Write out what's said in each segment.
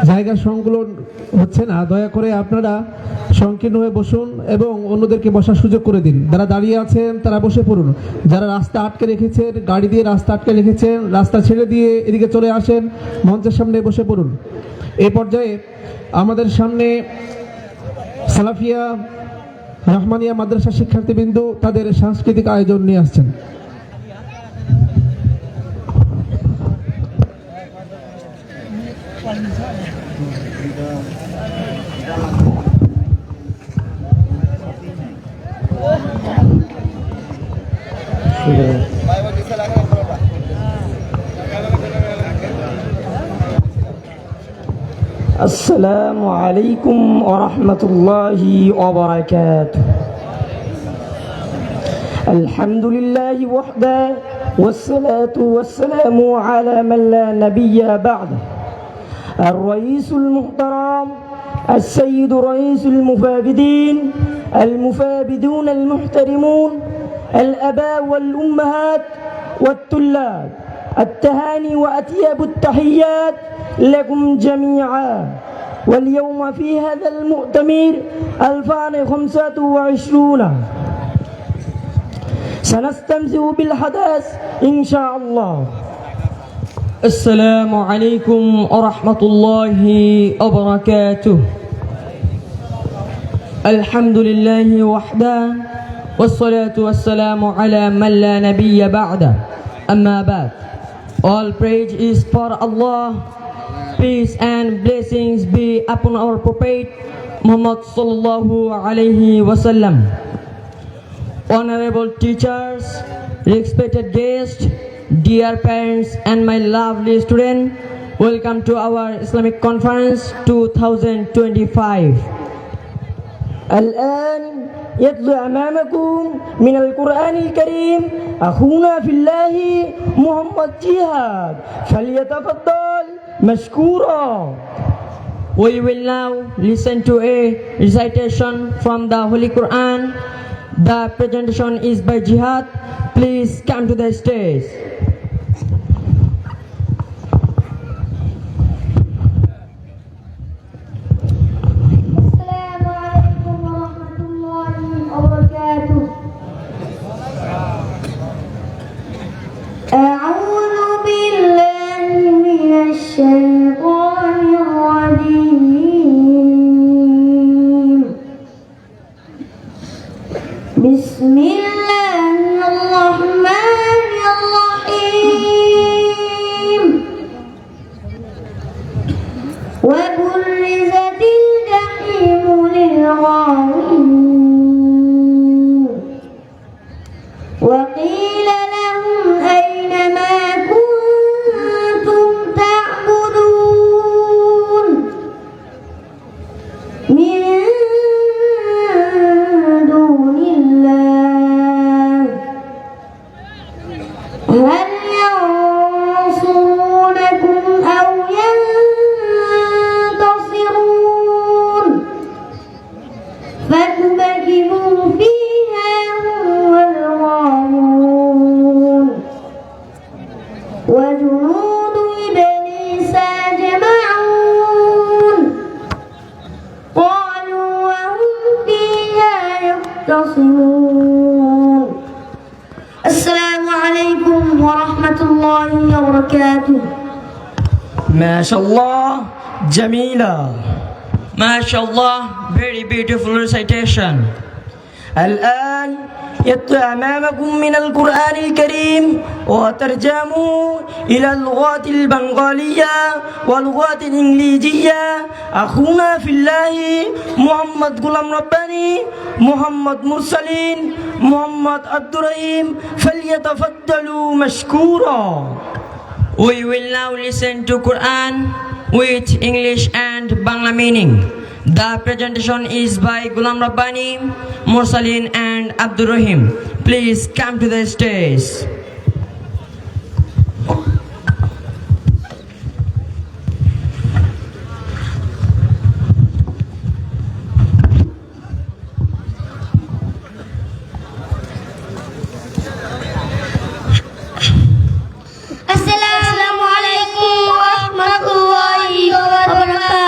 জায়গা সংকুলন হচ্ছে না, দয়া করে আপনারা সংকীর্ণ হয়ে বসুন এবং অন্যদেরকে বসার সুযোগ করে দিন। যারা দাঁড়িয়ে আছেন তারা বসে পড়ুন। যারা রাস্তা আটকে রেখেছেন, গাড়ি দিয়ে রাস্তা আটকে রেখেছেন, রাস্তা ছেড়ে দিয়ে এদিকে চলে আসেন, মঞ্চের সামনে বসে পড়ুন। এই পর্যায়ে আমাদের সামনে সালাফিয়া রহমানিয়া মাদ্রাসা শিক্ষার্থীবৃন্দ তাদের সাংস্কৃতিক আয়োজন নিয়ে আসছেন। السلام عليكم ورحمة الله وبركاته. الحمد لله وحده والصلاة والسلام على من لا نبي بعده. الرئيس المحترم السيد رئيس المفابدين المفابدون المحترمون الآباء والأمهات والطلاب، التهاني وأطيب التحيات لكم جميعا. واليوم في هذا المؤتمر 2025 سنستمتع بالحدث إن شاء الله. السلام عليكم ورحمة الله وبركاته. الحمد لله وحده والصلاة والسلام على من لا نبي بعده. أما بعد, all praise is for Allah. Peace and blessings be upon our Prophet Muhammad sallallahu alaihi wasallam. Honorable teachers, respected guests, dear parents and my lovely student, welcome to our Islamic Conference 2025. الآن يتلو أمامكم من القرآن الكريم أخونا في الله محمد جهاد، فليتفضل مشكورا. We will now listen to a recitation from the Holy Quran. The presentation is by Jihad. Please come to the stage. أعوذ بالله من الشيطان الرجيم. بسم الله الرحمن الرحيم. وبرزت الجحيم للغاوين وقيل لهم أين ما كنتم تعبدون من دون الله هل ينصرونكم أو ينتصرون فكبكبوا فيها هم والغاوون وجنود إبليس أجمعون قالوا وهم فيها يختصمون. السلام عليكم ورحمة الله وبركاته. ما شاء الله جميلة. MashaAllah, very beautiful recitation. الآن يتلو أمامكم من القرآن الكريم وترجمه إلى اللغات البنغالية واللغات الإنجليزية أخونا في الله محمد غلام رباني، محمد مرسلين، محمد عبد الرحيم، فليتفضلوا مشكورا. We will now listen to Quran with English and Bangla meaning. The presentation is by Ghulam Rabbani, Mursalin and Abdur Rahim. Please come to the stage. السلام عليكم ورحمة الله وبركاته.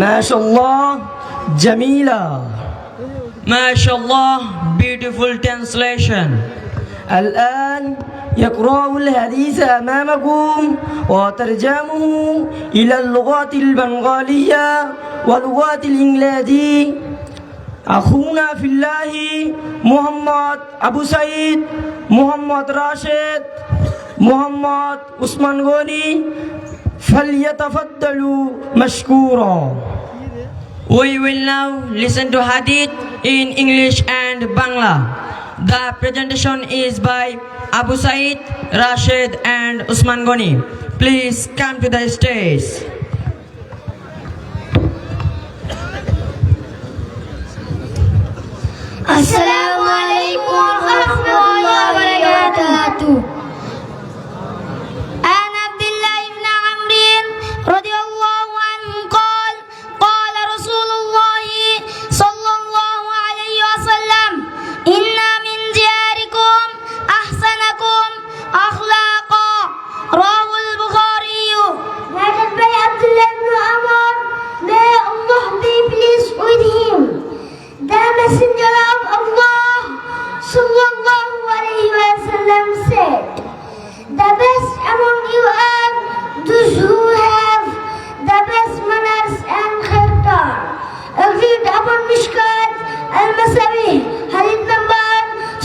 MashaAllah, Jamila. MashaAllah, beautiful translation. الآن يقرأ الحديث أمامكم وترجمه إلى اللغات البنغالية واللغات الإنجليزية أخونا في الله محمد أبو سعيد محمد راشد محمد عثمان غني فليتفضلوا مشكورا. We will now listen to Hadith in English and Bangla. The presentation is by Abu Said, Rashid and Usman Goni. Please come to the stage. Assalamualaikum warahmatullahi wabarakatuh. عن عبد الله بن عمرو رضي الله عنه قال قال رسول الله صلى الله عليه وسلم إن من دياركم أحسنكم أخلاقا رواه البخاري. Narrated by Abdullah ibn Amr, may Allah be pleased with him. The Messenger of Allah sallallahu alayhi wa sallam said, the best among you are those who have the best manners and character. Agreed upon Mishkat al-Masawi, hadith number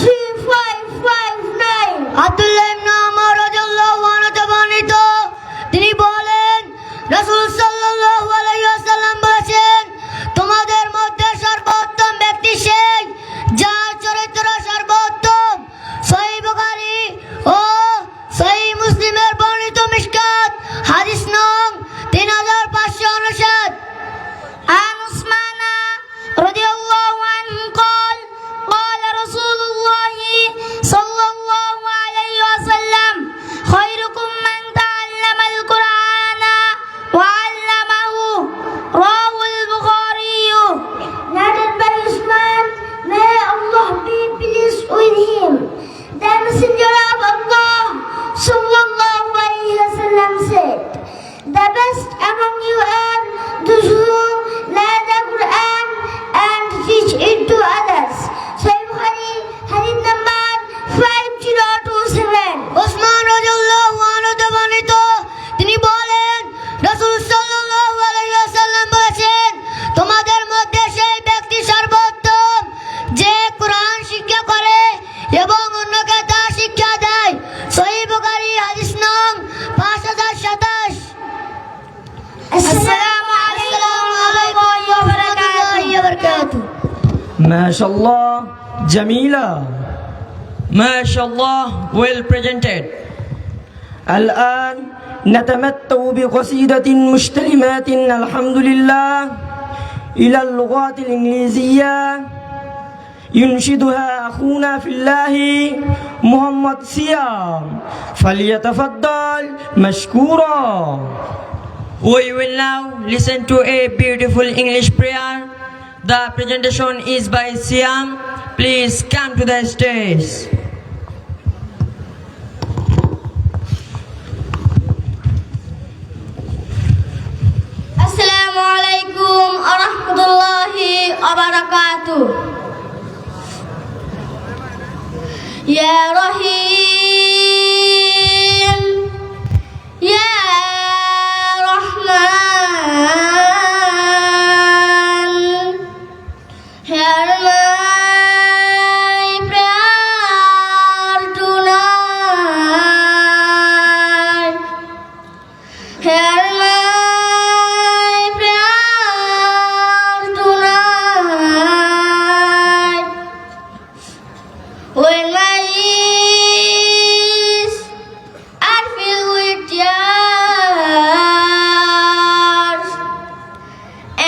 3559. Abdullah ইবনে আমর রাদিয়াল্লাহু আনহু থেকে বর্ণিত, তিনি বলেন, রাসূল সাল্লাল্লাহু আলাইহি ওয়াসাল্লাম বলেছেন, তোমাদের মধ্যে সর্বোত্তম ব্যক্তি সেই যার চরিত্র সর্বোত্তম। সহিহ বুখারী ও সহিহ মুসলিমের বর্ণিত মিশকাত হাদিস নং 3559। عن عثمان رضي الله عنه قال قال رسول الله صلى الله عليه وسلم خيركم من تعلم القرآن وعلمه رواه البخاري. Narrated by Usman, may Allah be pleased with him. The Messenger of Allah sallallahu alayhi wa sallam said, the best among you are those who learn the Quran and teach it to others. Sahih Bukhari, hadith number 5027. Osman রাদিয়াল্লাহু আনহু থেকে বর্ণিত, তিনি বলেন, রাসূল সাল্লাল্লাহু আলাইহি ওয়াসাল্লাম বলেছেন, তোমাদের মধ্যে সেই ব্যক্তি সর্বোত্তম যে কোরআন শিক্ষা করে এবং অন্যকে তা শিক্ষা দেয়। সহিহ বুখারী হাদিস নং 5027। Assalamu alaykum wa rahmatullahi wa barakatuh. MashaAllah, Jamila. MashaAllah, well presented. الآن نتمتع بقصيدة مستلمات الحمد لله إلى اللغات الإنجليزية ينشدها أخونا في الله محمد سيام فليتفضل مشكورا. We will now listen to a beautiful English prayer. The presentation is by Siam. Please come to the stage. Assalamu alaikum wa rahmatullahi wa barakatuh. Ya Rahim, Ya Rahman, hear my prayer tonight. Hear my prayer tonight. When my eyes are filled with tears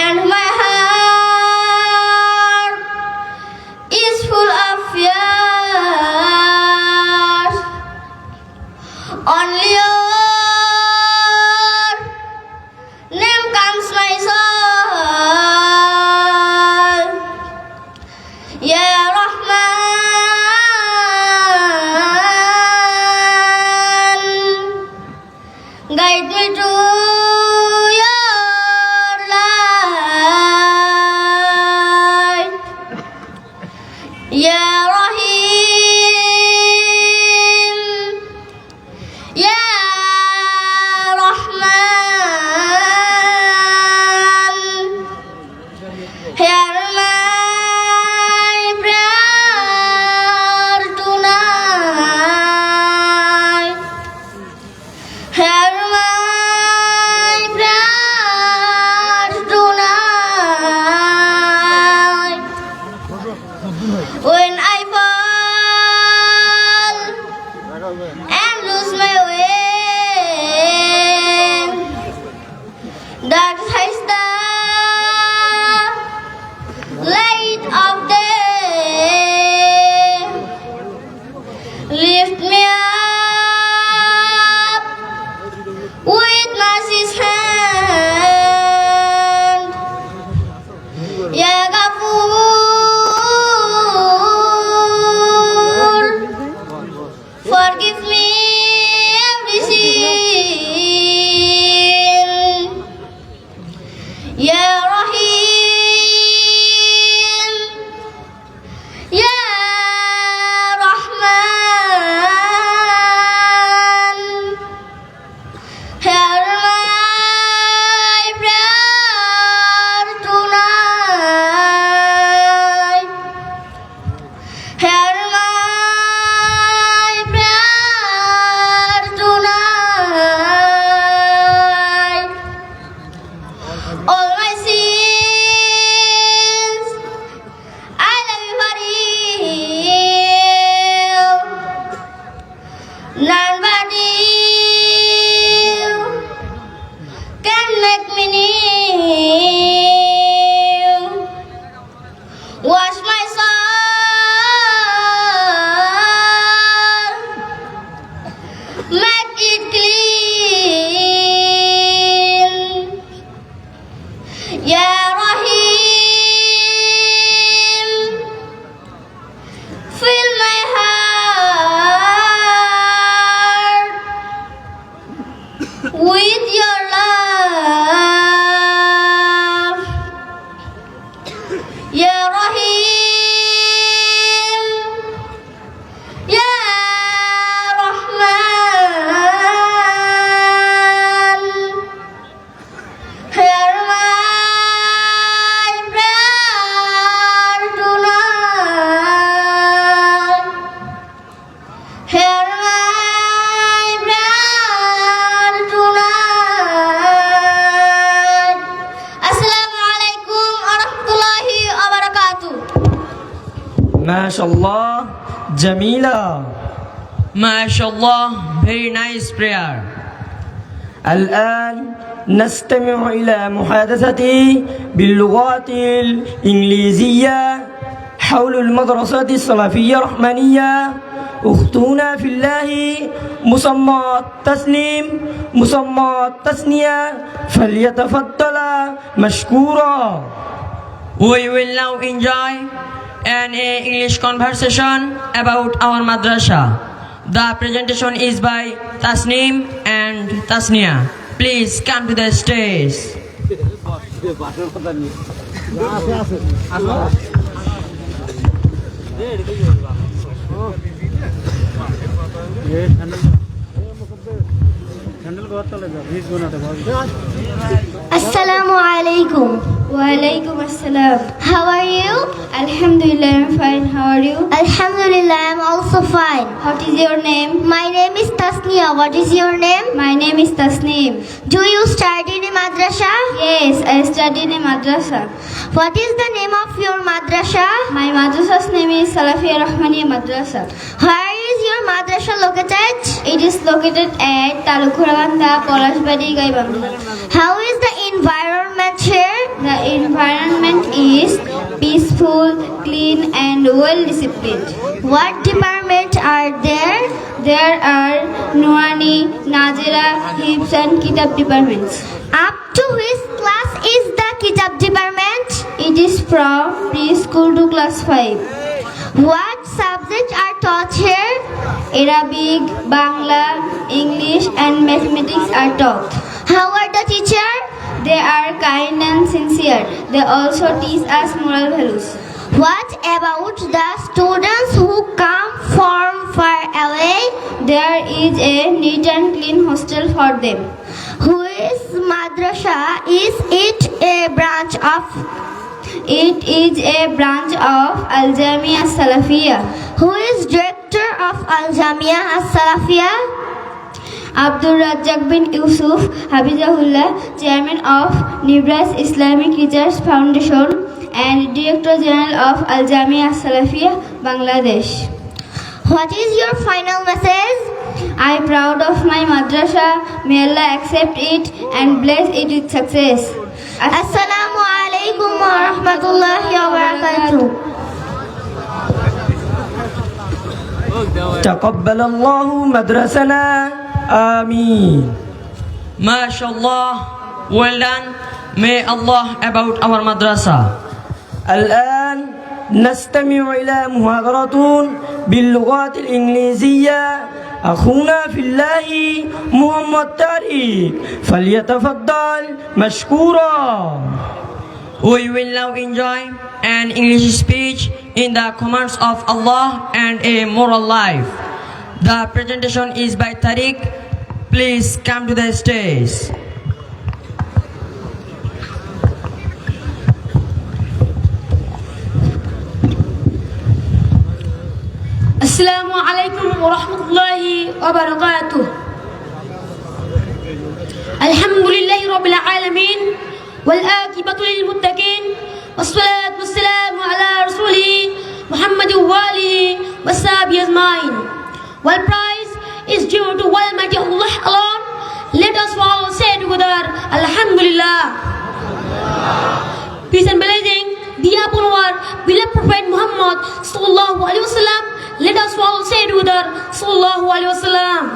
and my heart is full of fears, only your name comes my soul. Ya Rahman, guide me to your light. and lose my way. Dark hides the light of day. Lift me up with mercy's hand. Ya Ghafoor, forgive me every sin. Ya Rahim, Ya Rahman, hear my prayer tonight. Hear my prayer tonight. All my sins, I love you forgive. None but you can make me new. Wash my soul, make it clean. Ya Rahim, fill my heart with your love. Ya Rahim, Ya Rahman, hear my prayer tonight. Hear my prayer tonight. Assalamu alaikum warahmatullahi wabarakatuh. MashaAllah, Jamila. MashaAllah, very nice prayer. الآن نستمع إلى محادثة باللغات الإنجليزية حول المدرسة السلفية الرحمانية. أختنا في الله مسمى تسنيم مسمى تسنية فليتفضل مشكورا. We will now enjoy an English conversation about our madrasa. The presentation is by Tasneem and Tasnia. Please come to the stage. Assalamu alaikum. Wa alaikum assalam. How are you? Alhamdulillah, I'm fine. How are you? Alhamdulillah, I'm also fine. What is your name? My name is Tasnia. What is your name? My name is Tasneem. Do you study in a madrasa? Yes, I study in a madrasa. What is the name of your madrasa? My madrasa's name is Salafia Rahmaniya Madrasa. Where is your madrasa located? It is located at Talukhurabanda, Polashbadi, Gaibangla. How is the environment here? The environment is peaceful, clean and well disciplined. What departments are there? There are Nurani, Nazira, Hifz and Kitab departments. Up to which class is the Kitab department? It is from preschool to class 5. What subjects are taught here? Arabic, Bangla, English and mathematics are taught. How are the teachers? They are kind and sincere. They also teach us moral values. What about the students who come from far away? There is a neat and clean hostel for them. Which madrasa is it a branch of? It is a branch of Al Jamia Salafia. Who is director of Al Jamia Salafia? Abdul Razzaq bin Yusuf Habibullah, Chairman of Nibras Islamic Research Foundation and Director General of Al Jamia Salafia, Bangladesh. What is your final message? proud of my madrasa. May Allah accept it and bless it with success. Assalamu alaikum wa rahmatullahi wa barakatuh. تقبل الله مدرسنا آمين. MashaAllah, well done. May Allah about our madrasa. الآن نستمع إلى محاضرة باللغات الإنجليزية أخونا في الله محمد طارق فليتفضل مشكورا. We will now enjoy an English speech in the commands of Allah and a moral life. The presentation is by Tariq. Please come to the stage. السلام عليكم ورحمة الله وبركاته. الحمد لله رب العالمين والآكبة للمتقين والصلاة والسلام على رسوله محمد وآله وصحبه أجمعين. While praise is due to Almighty Allah alone, let us all say together, Alhamdulillah. Peace and blessing be upon our beloved Prophet Muhammad sallallahu alaihi wasallam. Let us all say together, sallallahu alaihi wasallam.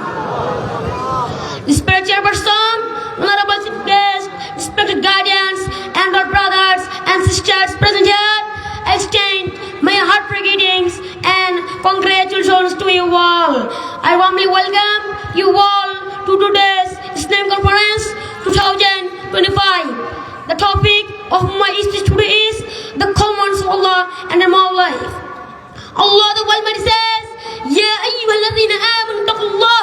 Respected chairperson, honorable chief guests, respected guardians, and our brothers and sisters present here, I extend my heartfelt greetings and congratulations to you all. I warmly welcome you all to today's Islam Conference 2025. The topic of my speech today is the commands of Allah and the moral life. Allah the Almighty says, Ya ayyuhalladhina amanu taqullah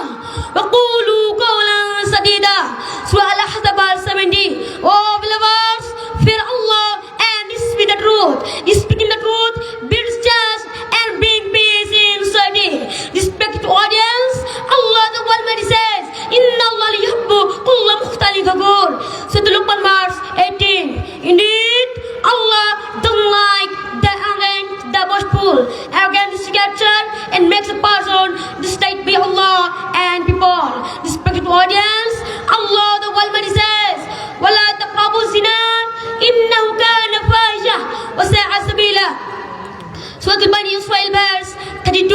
wa qulu qawlan sadida. Surah Al-Ahzab verse 70. Oh believers, fear Allah and speak the truth. Speaking the truth builds trust and bring peace in society. Respected audience, Allah the Almighty says, Inna Allah yuhibbu kulla mukhtalin fakhur. Surah Luqman verse 18. Indeed, Allah doesn't like the arrogant, the boastful. Arrogant is captured and makes a person disliked by Allah and people. Respected audience, Allah the Almighty says, وَلَا تَقْرَبُوا الزِّنَا إِنَّهُ كَانَ فَاحِشَةً وَسَاءَ سَبِيلًا. Surah Al-Bani Israel verse 32.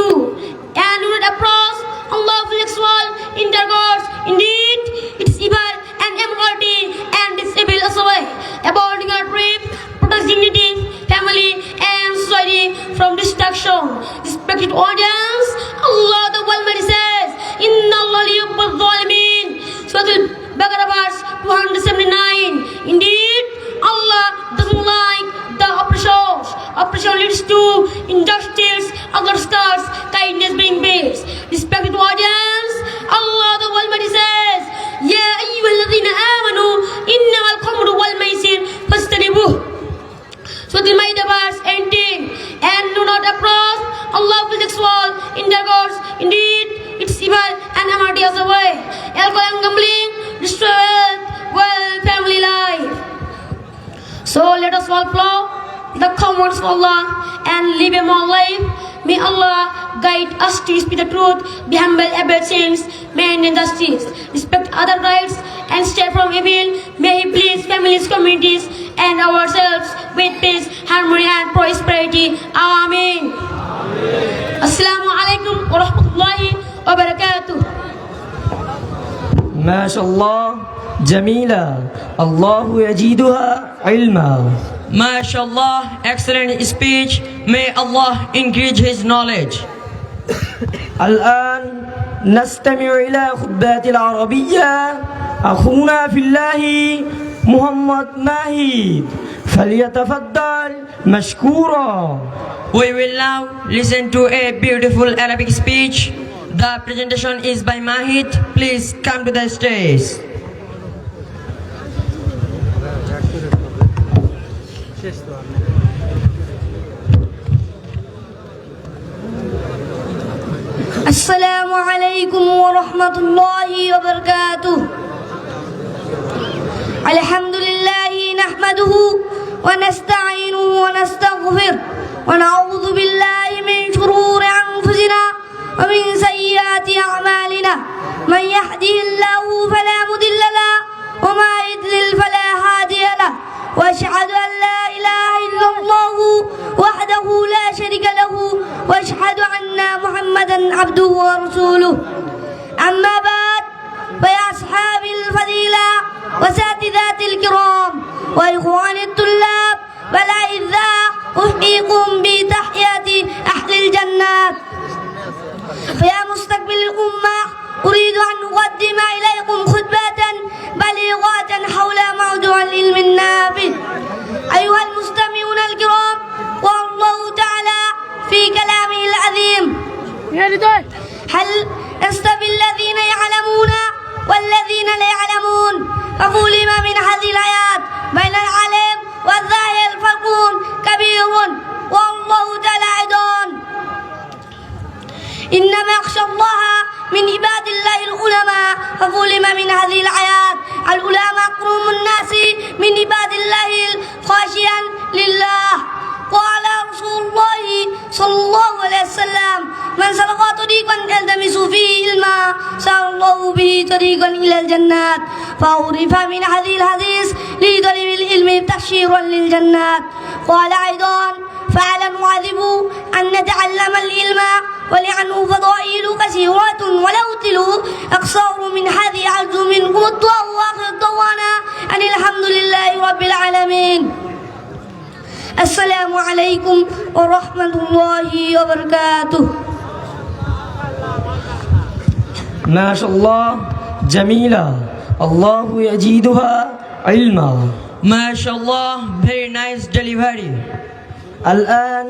And do not approach unlawful sexual intercourse. Indeed, it is evil and immorality and disable us away. Aborting our rape, protect dignity, family, and society from destruction. Respected audience, Allah the Almighty says, Inna Allah liyubbal zalimin. Surah Al-Baqarah verse 279. Indeed, Allah doesn't like the oppressors. Oppression leads to injustice, other stars, kindness bring peace. Respected audience, Allah the Almighty says, Ya ayyuhalladhina amanu innamal khamru wal maisir fastanibuh. Surah Al-Maidah verse 18. And do not approach unlawful sexual intercourse. Indeed, it's evil and immorality as a way. Alcohol and gambling destroy health, wealth, family life. So let us all follow the commands of Allah and live a moral life. May Allah guide us to speak the truth, be humble, avoid sins, maintain justice, respect other rights, and stay from evil. May He bless families, communities, and ourselves with peace, harmony, and prosperity. Ameen. Assalamu alaikum wa rahmatullahi wa barakatuh. ما شاء الله جميلة الله يزيدها علما. MashaAllah, excellent speech. May Allah increase his knowledge. الآن نستمع إلى خطبات العربية أخونا في الله محمد ماهد فليتفضل مشكورا. We will now listen to a beautiful Arabic speech. The presentation is by Mahid. Please come to the stage. السلام عليكم ورحمة الله وبركاته. الحمد لله نحمده ونستعينه ونستغفره ونعوذ بالله من شرور أنفسنا ومن سيئات أعمالنا. من يهده الله فلا مضل له وما يضلل فلا هادي له واشهد ان لا اله الا الله وحده لا شريك له واشهد ان محمدا عبده ورسوله. اما بعد، فيا اصحاب الفضيله واساتذه الكرام واخوان الطلاب والاعزاء، احييكم بتحيات اهل الجنات. فيا مستقبل الامه، اريد ان اقدم اليكم خطبه بليغه حول موضوع العلم النافع. ايها المستمعون الكرام، قال الله تعالى في كلامه العظيم: هل يستوي الذين يعلمون والذين لا يعلمون؟ فظلم من هذه الآيات بين العالم والظاهر فرق كبير، والله تعالى أيضا: إنما يخشى الله من عباد الله العلماء. فظلم من هذه الآيات: العلماء أكرم الناس من عباد الله خاشعا لله. قال رسول الله صلى الله عليه وسلم: من سلك طريقا يلتمس فيه علما سهل الله به طريقا إلى الجنات. فعرف من هذه الحديث لطلب العلم تبشيرا للجنات. قال أيضا: فعلى المعذب أن نتعلم العلم ولأنه فضائل كثيرة ولو تلوا أقصر من هذه عز منكم الدعاء وآخر الدعوانا أن الحمد لله رب العالمين. السلام عليكم ورحمة الله وبركاته. ما شاء الله جميلة، الله يزيدها علما. MashaAllah, very nice delivery. الآن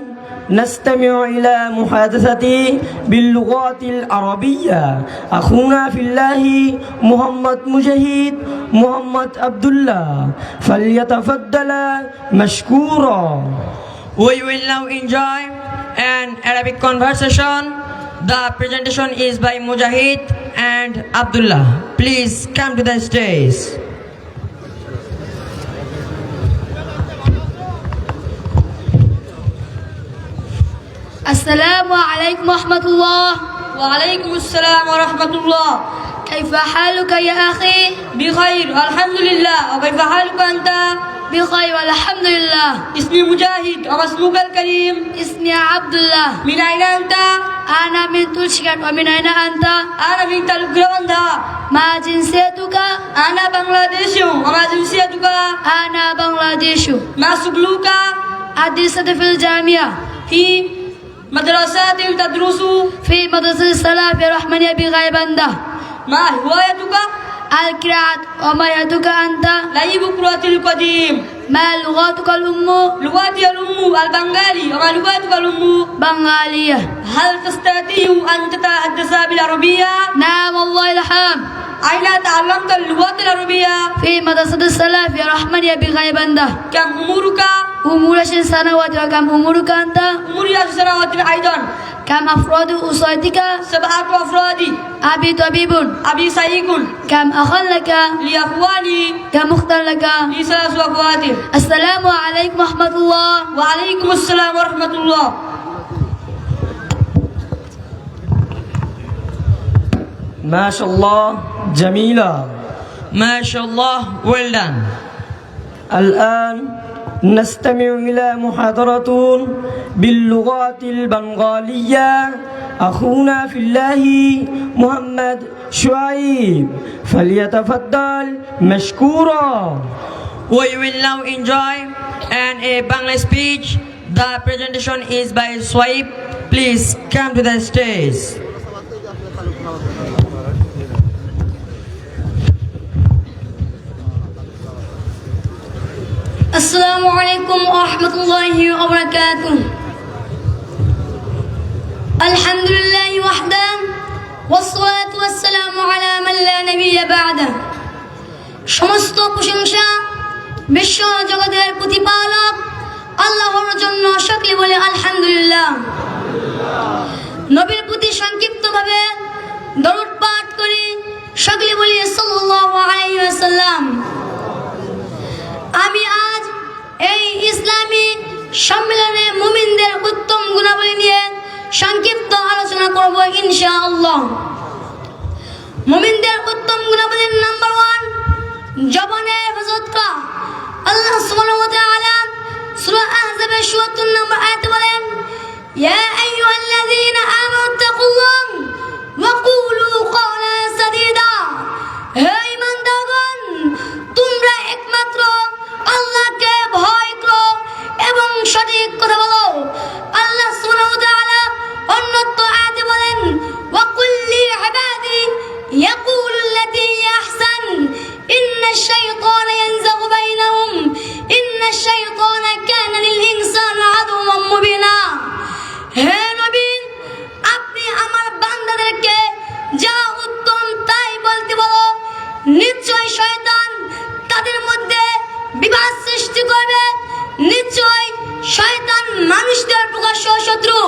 نستمع إلى محادثة باللغات العربية أخونا في الله محمد مجاهد محمد عبد الله، فليتفضل مشكورا. We will now enjoy an Arabic conversation. The presentation is by Mujahid and Abdullah. Please come to the stage. السلام عليكم ورحمة الله. وعليكم السلام ورحمة الله. كيف حالك يا أخي؟ بخير الحمد لله. وكيف حالك أنت؟ بخير والحمد لله. اسمي مجاهد. وما اسمك الكريم؟ اسمي عبد الله. من أين أنت؟ أنا من تركيا. ومن أين أنت؟ أنا من تلقروندا. ما جنسيتك؟ أنا بنغلاديشي. وما جنسيتك؟ أنا بنغلاديشي. ما شغلك؟ أدرس في الجامعة في مدرسة تدرس. في مدرسة السلام الرحمنية بغيبندة. ما هوايتك؟ القراءة. وما يدك أنت؟ لعب كرة القديم. ما لغتك الأم؟ لغتي الأم البنغالي. وما لغتك الأم؟ بنغالية. هل تستطيع أن تتحدث بالعربية؟ نعم والله الحمد. أين تعلمت اللغة العربية؟ في مدرسة السلام الرحمنية بغيبندة. كم عمرك؟ أمور 10 سنوات. وكم عمرك أنت؟ عمري 10 سنوات أيضا. كم أفراد أسرتك؟ 7 أفراد. أبي طبيب. أبي سيق. كم أخا لك؟ لي أخواني. كم أختا لك؟ لي 3 أخوات. السلام عليكم ورحمة الله. وعليكم السلام ورحمة الله. ما شاء الله جميلة. MashaAllah, well done. الآن نستمع إلى محاضرة باللغات البنغالية أخونا في الله محمد شعيب، فليتفضل مشكورا. We will now enjoy a Bangla speech. The presentation is by Swaib. Please come to the stage. السلام عليكم ورحمة الله وبركاته. الحمد لله وحده والصلاة والسلام على من لا نبي بعده. সমস্ত প্রশংসা বিশ্ব জগতের প্রতিপালক আল্লাহর জন্য সকলে বলে আলহামদুলিল্লাহ। নবীর প্রতি সংক্ষিপ্তভাবে দরুদ পাঠ করি, সকলে বলি সাল্লাল্লাহু আলাইহি ওয়াসাল্লাম। আমি আজ এই ইসলামী সম্মেলনে মুমিনদের উত্তম গুণাবলী নিয়ে সংক্ষিপ্ত আলোচনা করব ইনশাআল্লাহ। 74 নম্বর আয়াতে বলেন ইয়া আইয়ুহাল্লাযীনা আমানু তাকুল্লাহ ওয়া কুলু কওলান সাদীদা। হে ঈমানদারগণ, তোমরা একমাত্র আল্লাহকে ভয় করো এবং সঠিক কথা বলো। আল্লাহ সুবহানাহু ওয়া তাআলা অন্যত্র আয়াতে বলেন ওয়া কুল লিইবাদি ইয়াকুলু আল্লাতী হিয়া আহসান ইন্নাশ শাইতানা ইয়ানযাগু বাইনাহুম ইন্নাশ শাইতানা কানা লিল ইনসানি আদুওয়াম মুবিনা। হে নবী, আপনি আমার বান্দাদেরকে যা উত্তম তাই বলতে বলো। নিশ্চয় শয়তান তাদের মধ্যে বিবাদ সৃষ্টি করবে। নিশ্চয় শয়তান মানুষদের প্রকাশ্য শত্রু।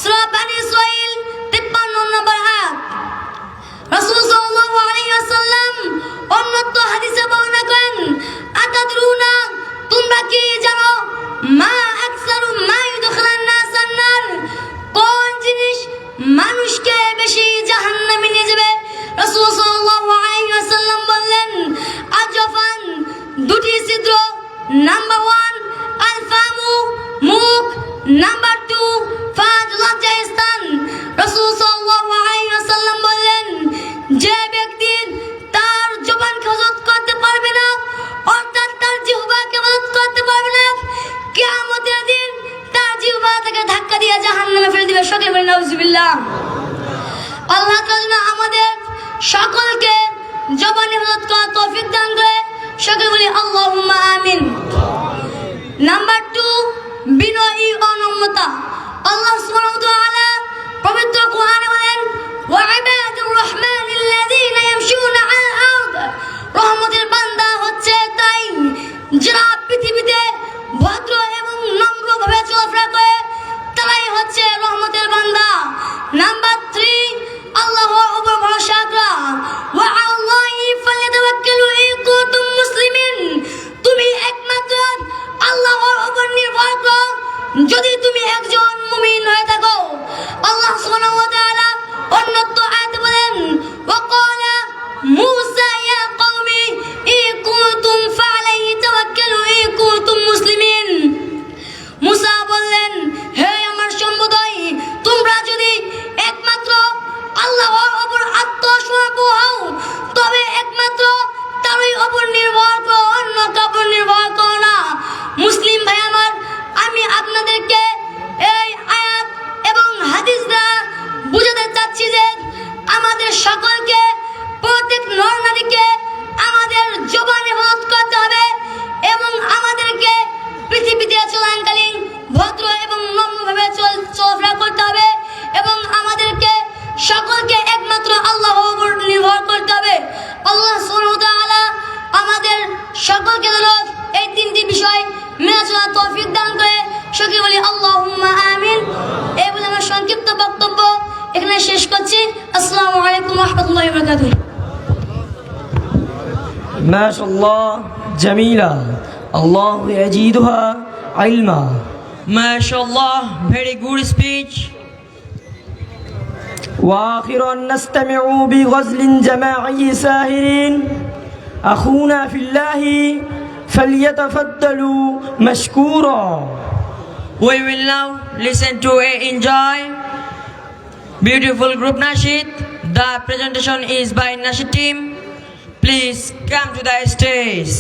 সূরা বানী ইসরাঈল 53 নম্বর আয়াত। রাসূল সাল্লাল্লাহু আলাইহি ওয়াসাল্লাম অন্যত্র হাদিসে বর্ণনা করেন আতাদরুনা, তোমরা কি জানো মা আকসারু মা ইউদখিলুন নাস আন-নার, কোন জিনিস মানুষকে বেশি জাহান্নামে নিয়ে যাবে? রাসূল সাল্লাল্লাহু আলাইহি ওয়াসাল্লাম বললেন আজফান, দুটি ছিদ্র। নাম্বার 1 আল-ফামু, মুখ। নাম্বার 2 ফাজ, লজ্জাস্থান। রাসূল সাল্লাল্লাহু আলাইহি ওয়াসাল্লাম বললেন যে ব্যক্তি তার জবানকে হেফাজত করতে পারবে না, অর্থাৎ তার জিহ্বাকে হেফাজত করতে পারবে না, কিয়ামতের দিন তার জিহ্বা তাকে ধাক্কা দিয়ে জাহান্নামে ফেলে দিবে। সকলে বলেন নাউজুবিল্লাহ। আল্লাহ তাআলা আমাদের সকলকে জবান হেফাজত করার তৌফিক দান করে। সকলে বলি আল্লাহুম্মা আমিন। নাম্বার 2 বিনয়ী ও নম্রতা। আল্লাহ সুবহানাহু ওয়া তাআলা পবিত্র কোরআনে বলেন ওয়া ইবাদুর রাহমানিল্লাযীনা ইয়ামশুনা আলাল আরদ, রহমতের বান্দা হচ্ছে তাই যারা পৃথিবীতে ভদ্র এবং নম্রভাবে চলাফেরা করে, তারাই হচ্ছে রহমতের বান্দা। নাম্বার 3 আল্লাহর উপর ভরসা করা। ওয়া আলাল্লাহি ফালিয়াতাওয়াক্কালু ইন কুনতুম মুসলিমিন, তুমি একমাত্র আল্লাহর উপর নির্ভর করো যদি তুমি একজন মুমিন হয়ে থাকো। আল্লাহ সুবহানাহু ওয়া তাআলা অন্যত্র আয়াতে বলেন ওয়া ক্বালা মূসা ইয়া কওমি ইন কুনতুম ফাআলাইহি তাওয়াক্কালু ইন কুনতুম মুসলিমিন। মূসা বললেন হে আমার সম্প্রদায়, তোমরা যদি একমাত্র আল্লাহর উপর আত্মসমর্পণ হও তবে একমাত্র তারই উপর নির্ভর করো, অন্য কাউকে নির্ভর করো না। মুসলিম ভাই আমার, আমি আপনাদেরকে এই আয়াত এবং হাদিস দ্বারা বুঝাতে চাচ্ছি যে আমাদের সকলকে, প্রত্যেক নর নারীকে আমাদের জবান হেফাজত করতে হবে এবং আমাদেরকে পৃথিবীতে চলাকালীন ভদ্র এবং নম্রভাবে চলাফেরা করতে হবে এবং আমাদেরকে সকলকে একমাত্র আল্লাহর উপর নির্ভর করতে হবে। আল্লাহ সুবহানাহু ওয়া তাআলা আমাদের সকলকে যেন এই তিনটি বিষয় মেনে চলার তৌফিক দান করে। সকলে বলি আল্লাহুম্মা আমিন। এই বলে আমার সংক্ষিপ্ত বক্তব্য এখানে শেষ করছি। আসসালামু আলাইকুম ওয়া রাহমাতুল্লাহি ওয়া বারাকাতুহু। মাশাআল্লাহ জামিলা, আল্লাহু ইয়াজিদুহা ইলমা। MashaAllah, very good speech. وآخرا نستمع بغزل جماعي ساهرين أخونا في الله فليتفضلوا مشكورا. We will now listen to a enjoy beautiful group nasheed. The presentation is by Nasheed team. Please come to the stage.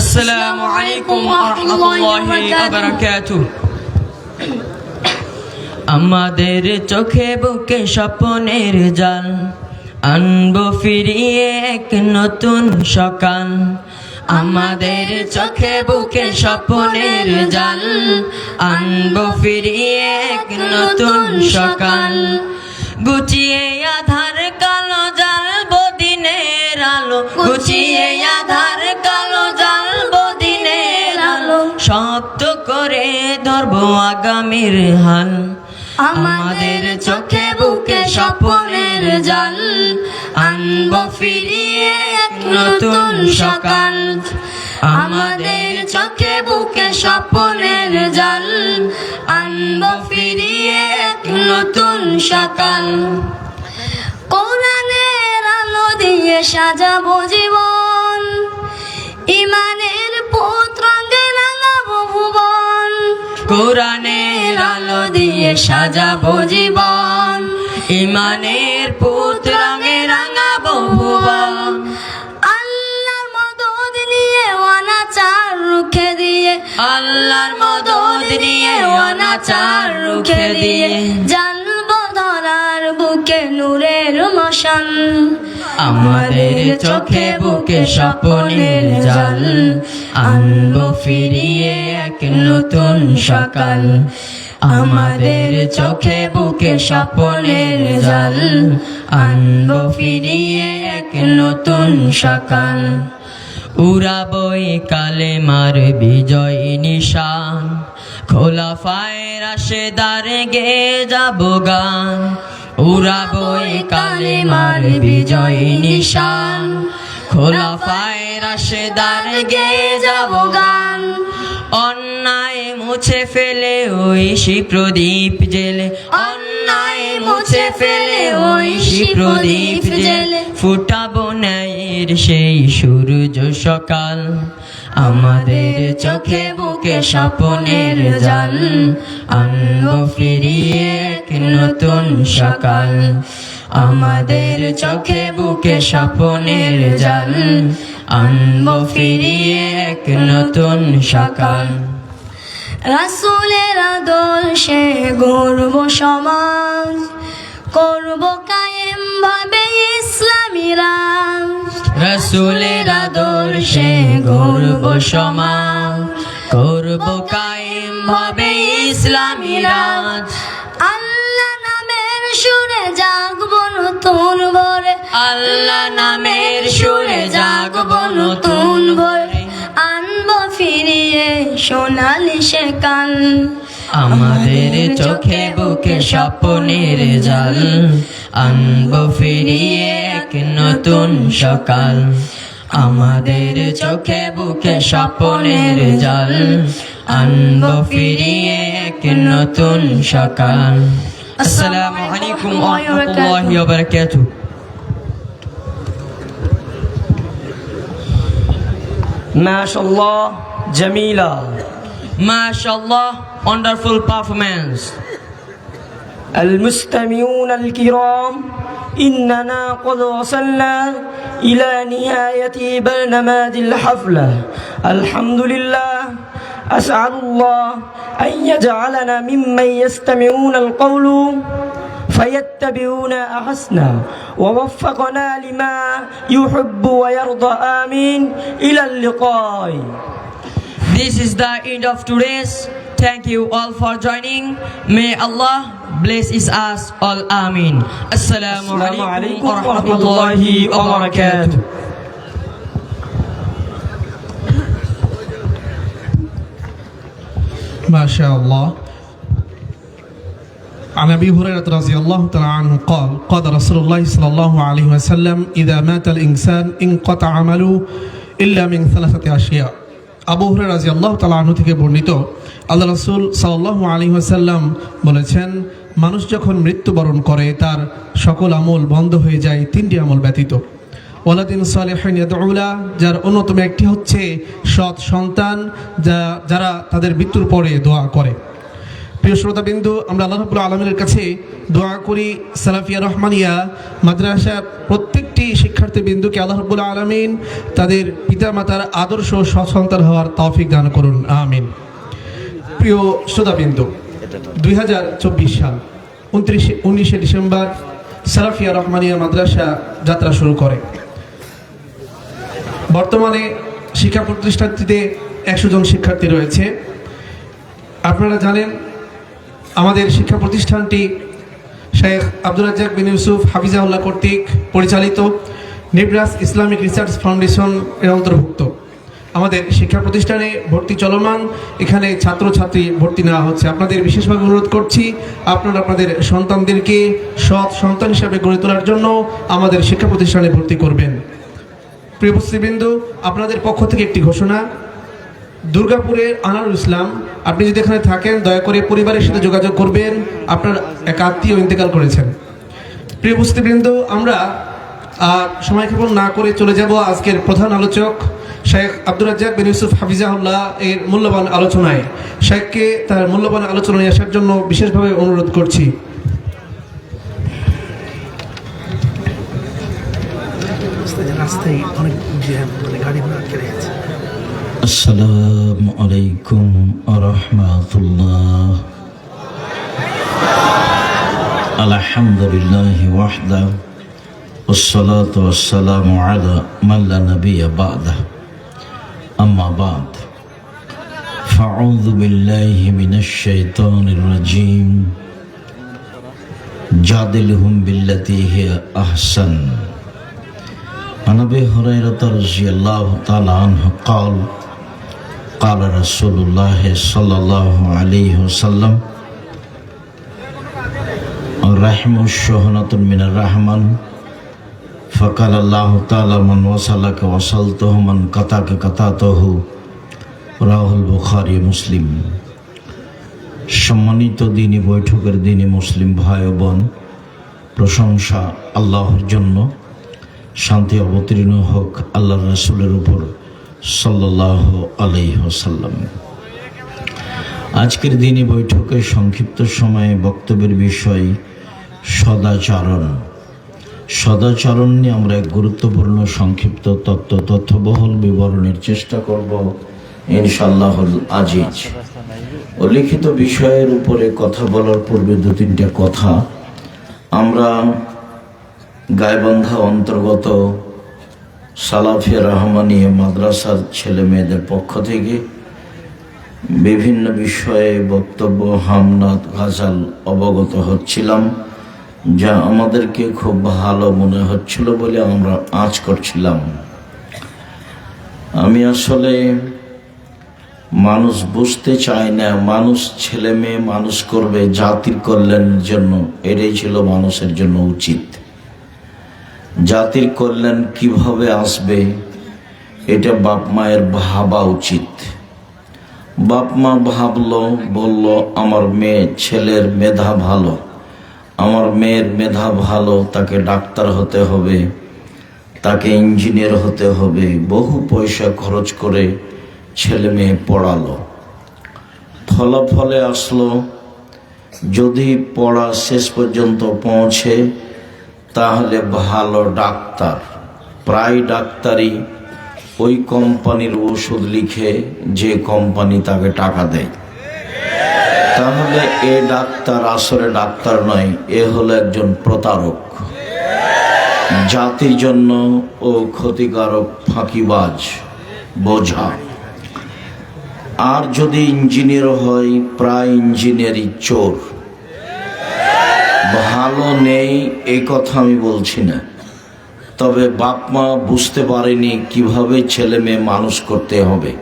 Assalamu alaikum wa rahmatullahi wa barakatuh. আমাদের চোখে বুকে স্বপ্নের জাল, আনবো ফিরিয়ে এক নতুন সকাল। আমাদের চোখে বুকে স্বপ্নের জাল, আনবো ফিরিয়ে এক নতুন সকাল। গুছিয়ে আধার কালো জ্বালবো দিনের আলো, গুছিয়ে আধার কালো জ্বালবো দিনের আলো। শক্ত করে ধরবো আগামীর হাল। আমাদের চোখে বুকে স্বপ্নের জাল, আনবো ফিরিয়ে এক নতুন সকাল। আমাদের চোখে বুকে স্বপ্নের জল আনবো ফিরিয়ে এক নতুন সকাল কোরআনের আলো দিয়ে সাজাবো জীবন ইমানের পথ রঙে রাঙাবো ভুবন কোরআনের আলো দিয়ে সাজাবো জীবন ইমানের পুত রঙে রাঙাবো ভুবন আল্লাহর মদদ নিয়ে অনাচার রুখে দিয়ে আল্লাহর মদদ নিয়ে অনাচার রুখে দিয়ে জানবো ধরার বুকে নূরের মশাল আমাদের চোখে বুকে স্বপ্নের জল আনবো ফিরিয়ে এক নতুন সকাল আমাদের চোখে বুকে স্বপ্নের জল আনবো ফিরিয়ে এক নতুন সকাল উড়াবই কালেমার বিজয় নিশান খোলাফায়ে রাশেদারে গে যাব গান উড়াবই কালেমার বিজয় নিশান খোলাফায়ে রাশেদারে গে যাব গান অন্যায় মুছে ফেলে ঐশী প্রদীপ জেলে অন্যায় মুছে ফেলে ঐশী প্রদীপ জেলে ফুটাবো ন্যায়ের সেই সূর্য সকাল আমাদের চোখে বুকে স্বপ্নের জল আনবো ফিরিয়ে এক নতুন সকাল আমাদের চোখে বুকে স্বপ্নের জল আনবো ফিরিয়ে এক নতুন সকাল রাসূলের আদর্শে গর্ব সমাজ করব কায়েম ভাবে ইসলামী রাষ্ট্র রাসূলের আদর্শে গর্ব সমাজ করব কায়েম ভাবে ইসলামী রাজ আল্লাহ নামের সুরে জাগবো নতুন ভোরে আল্লাহ নামের সুরে জাগবো নতুন ভোরে আনবো ফিরিয়ে সোনালি সে কাল আমাদের চোখে বুকে স্বপ্নের জল আনবো ফিরিয়ে এক নতুন সকাল আমাদের চোখে বুকে স্বপ্নের জল আনবো ফিরিয়ে এক নতুন সকাল আসসালামু আলাইকুম ওয়া রাহমাতুল্লাহি ওয়া বারাকাতুহু মাশাআল্লাহ জামিলা মাশাআল্লাহ wonderful performance المستمعون الكرام إننا قد وصلنا إلى نهاية برنامج الحفلة الحمد لله أسأل الله أن يجعلنا ممن يستمعون القول فيتبعون أحسنه ووفقنا لما يحب ويرضى آمين إلى اللقاء. This is the end of today's. Thank you all for joining. May Allah bless us all. Amin. Assalamu alaikum wa rahmatullahi wa barakatuh. ما شاء الله. عن أبي هريرة رضي الله تعالى عنه قال قال رسول الله صلى الله عليه وسلم إذا مات الإنسان انقطع عمله إلا من ثلاثة أشياء. Abu Hurairah রাদিয়াল্লাহু তাআলা আনহু থেকে বর্ণিত আল্লাহ রাসূল সাল্লাল্লাহু আলাইহি ওয়াসাল্লাম বলেছেন মানুষ যখন মৃত্যুবরণ করে তার সকল আমল বন্ধ হয়ে যায় তিনটি আমল ব্যতীত ওয়ালাদিন সালিহিন ইয়াদউলা যার অন্যতম একটি হচ্ছে সৎ সন্তান যারা তাদের মৃত্যুর পরে দোয়া করে। প্রিয় শ্রোতাবিন্দু, আমরা আল্লাহ রাব্বুল আলামিনের কাছে দোয়া করি সালাফিয়া রহমানিয়া মাদ্রাসা প্রত্যেকটি শিক্ষার্থী বিন্দুকে আল্লাহ রাব্বুল আলামিন তাদের পিতামাতার আদর্শ সন্তান হওয়ার তৌফিক দান করুন, আমিন। প্রিয় শ্রোতাবিন্দু, 2024 সাল 19 ডিসেম্বর সালাফিয়া রহমানিয়া মাদ্রাসা যাত্রা শুরু করে। বর্তমানে শিক্ষা প্রতিষ্ঠানটিতে 100 জন শিক্ষার্থী রয়েছে। আপনারা জানেন আমাদের শিক্ষা প্রতিষ্ঠানটি শেখ আব্দুর রাজ্জাক বিন ইউসুফ হাফিজাহুল্লাহ কর্তৃক পরিচালিত নিব্রাস ইসলামিক রিসার্চ ফাউন্ডেশন এর অন্তর্ভুক্ত। আমাদের শিক্ষা প্রতিষ্ঠানে ভর্তি চলমান, এখানে ছাত্রছাত্রী ভর্তি নেওয়া হচ্ছে। আপনাদের বিশেষভাবে অনুরোধ করছি আপনারা আপনাদের সন্তানদেরকে সৎ সন্তান হিসাবে গড়ে তোলার জন্য আমাদের শিক্ষা প্রতিষ্ঠানে ভর্তি করবেন। প্রিয় উপস্থিতবৃন্দু, আপনাদের পক্ষ থেকে একটি ঘোষণা। দুর্গাপুরের আনারুল ইসলাম, আপনি যদি এখানে থাকেন দয়া করে পরিবারের সাথে যোগাযোগ করবেন, আপনার এক আত্মীয় ইন্তেকাল করেছেন। প্রিয় উপস্থিতবৃন্দ, আমরা সময় ক্ষেপণ না করে চলে যাব আজকের প্রধান আলোচক শেখ আব্দুর রাজ্জাক বিন ইউসুফ হাফিজাহুল্লাহ এর মূল্যবান আলোচনায়। শেখকে তার মূল্যবান আলোচনা নিয়ে আসার জন্য বিশেষভাবে অনুরোধ করছি। আসসালামু আলাইকুম ওয়া রাহমাতুল্লাহ। আলহামদুলিল্লাহি ওয়াহদা والصلاة والسلام على من لا نبي بعده أما بعد فأعوذ بالله من الشيطان الرجيم جادلهم بالتي هي أحسن عن أبي هريرة رضي الله تعالى عنه قال قال رسول الله صلى الله عليه وسلم الرحم الشهنة من الرحمن فقال الله تعالى من وصلك وصلته من قطعك قطعته রাহুল বুখারী মুসলিম। সম্মানিত দিনী বৈঠকের দিনী মুসলিম ভাই ও বোন, প্রশংসা আল্লাহর জন্য, শান্তি অবতীর্ণ হোক আল্লাহর রাসূলের উপর সাল্লাল্লাহু আলাইহি ওয়াসাল্লাম। আজকের দিনী বৈঠকে সংক্ষিপ্ত সময়ে বক্তব্যের বিষয় সদাচরণ। সদাচরণ নিয়ে আমরা এক গুরুত্বপূর্ণ সংক্ষিপ্ত তথ্যবহুল বিবরণের চেষ্টা করব ইনশাআল্লাহুল আজিজ। উল্লিখিত বিষয়ের উপরে কথা বলার পূর্বে দু তিনটা কথা। আমরা গাইবান্ধা অন্তর্গত সালাফিয়া রহমানিয়া মাদ্রাসার ছেলে মেয়েদের পক্ষ থেকে বিভিন্ন বিষয়ে বক্তব্য, হামনাত, গাজাল অবগত হচ্ছিলাম, যা আমাদেরকে খুব ভালো মনে হচ্ছিল বলে আমরা আঁচ করছিলাম। আমি আসলে মানুষ বুঝতে চায় না, মানুষ ছেলে মেয়ে মানুষ করবে জাতির কল্যাণের জন্য, এটাই ছিল মানুষের জন্য উচিত। জাতির কল্যাণ কিভাবে আসবে এটা বাপ মায়ের ভাবা উচিত। বাপ মা ভাবলো, বলল আমার মেয়ে ছেলের মেধা ভালো, আমার মেয়ের মেধা ভালো, তাকে ডাক্তার হতে হবে, তাকে ইঞ্জিনিয়ার হতে হবে, বহু পয়সা খরচ করে ছেলে মেয়ে পড়ালো। ফলাফলে আসলো যদি পড়া শেষ পর্যন্ত পৌঁছে তাহলে ভালো ডাক্তার, প্রায় ডাক্তারই ওই কোম্পানির ওষুধ লিখে যে কোম্পানি তাকে টাকা দেয়। তাহলে এ ডাক্তার আসলে ডাক্তার নয়, এ হলো একজন প্রতারক, জাতির জন্য ও ক্ষতিকারক, ফাঁকিবাজ, বোঝা। আর যদি ইঞ্জিনিয়ার হয়, প্রায় ইঞ্জিনিয়ারই চোর। ভালো নেই এই কথা আমি বলছি না, তবে বাপ মা বুঝতে পারেনি কিভাবে ছেলে মেয়ে মানুষ করতে হবে।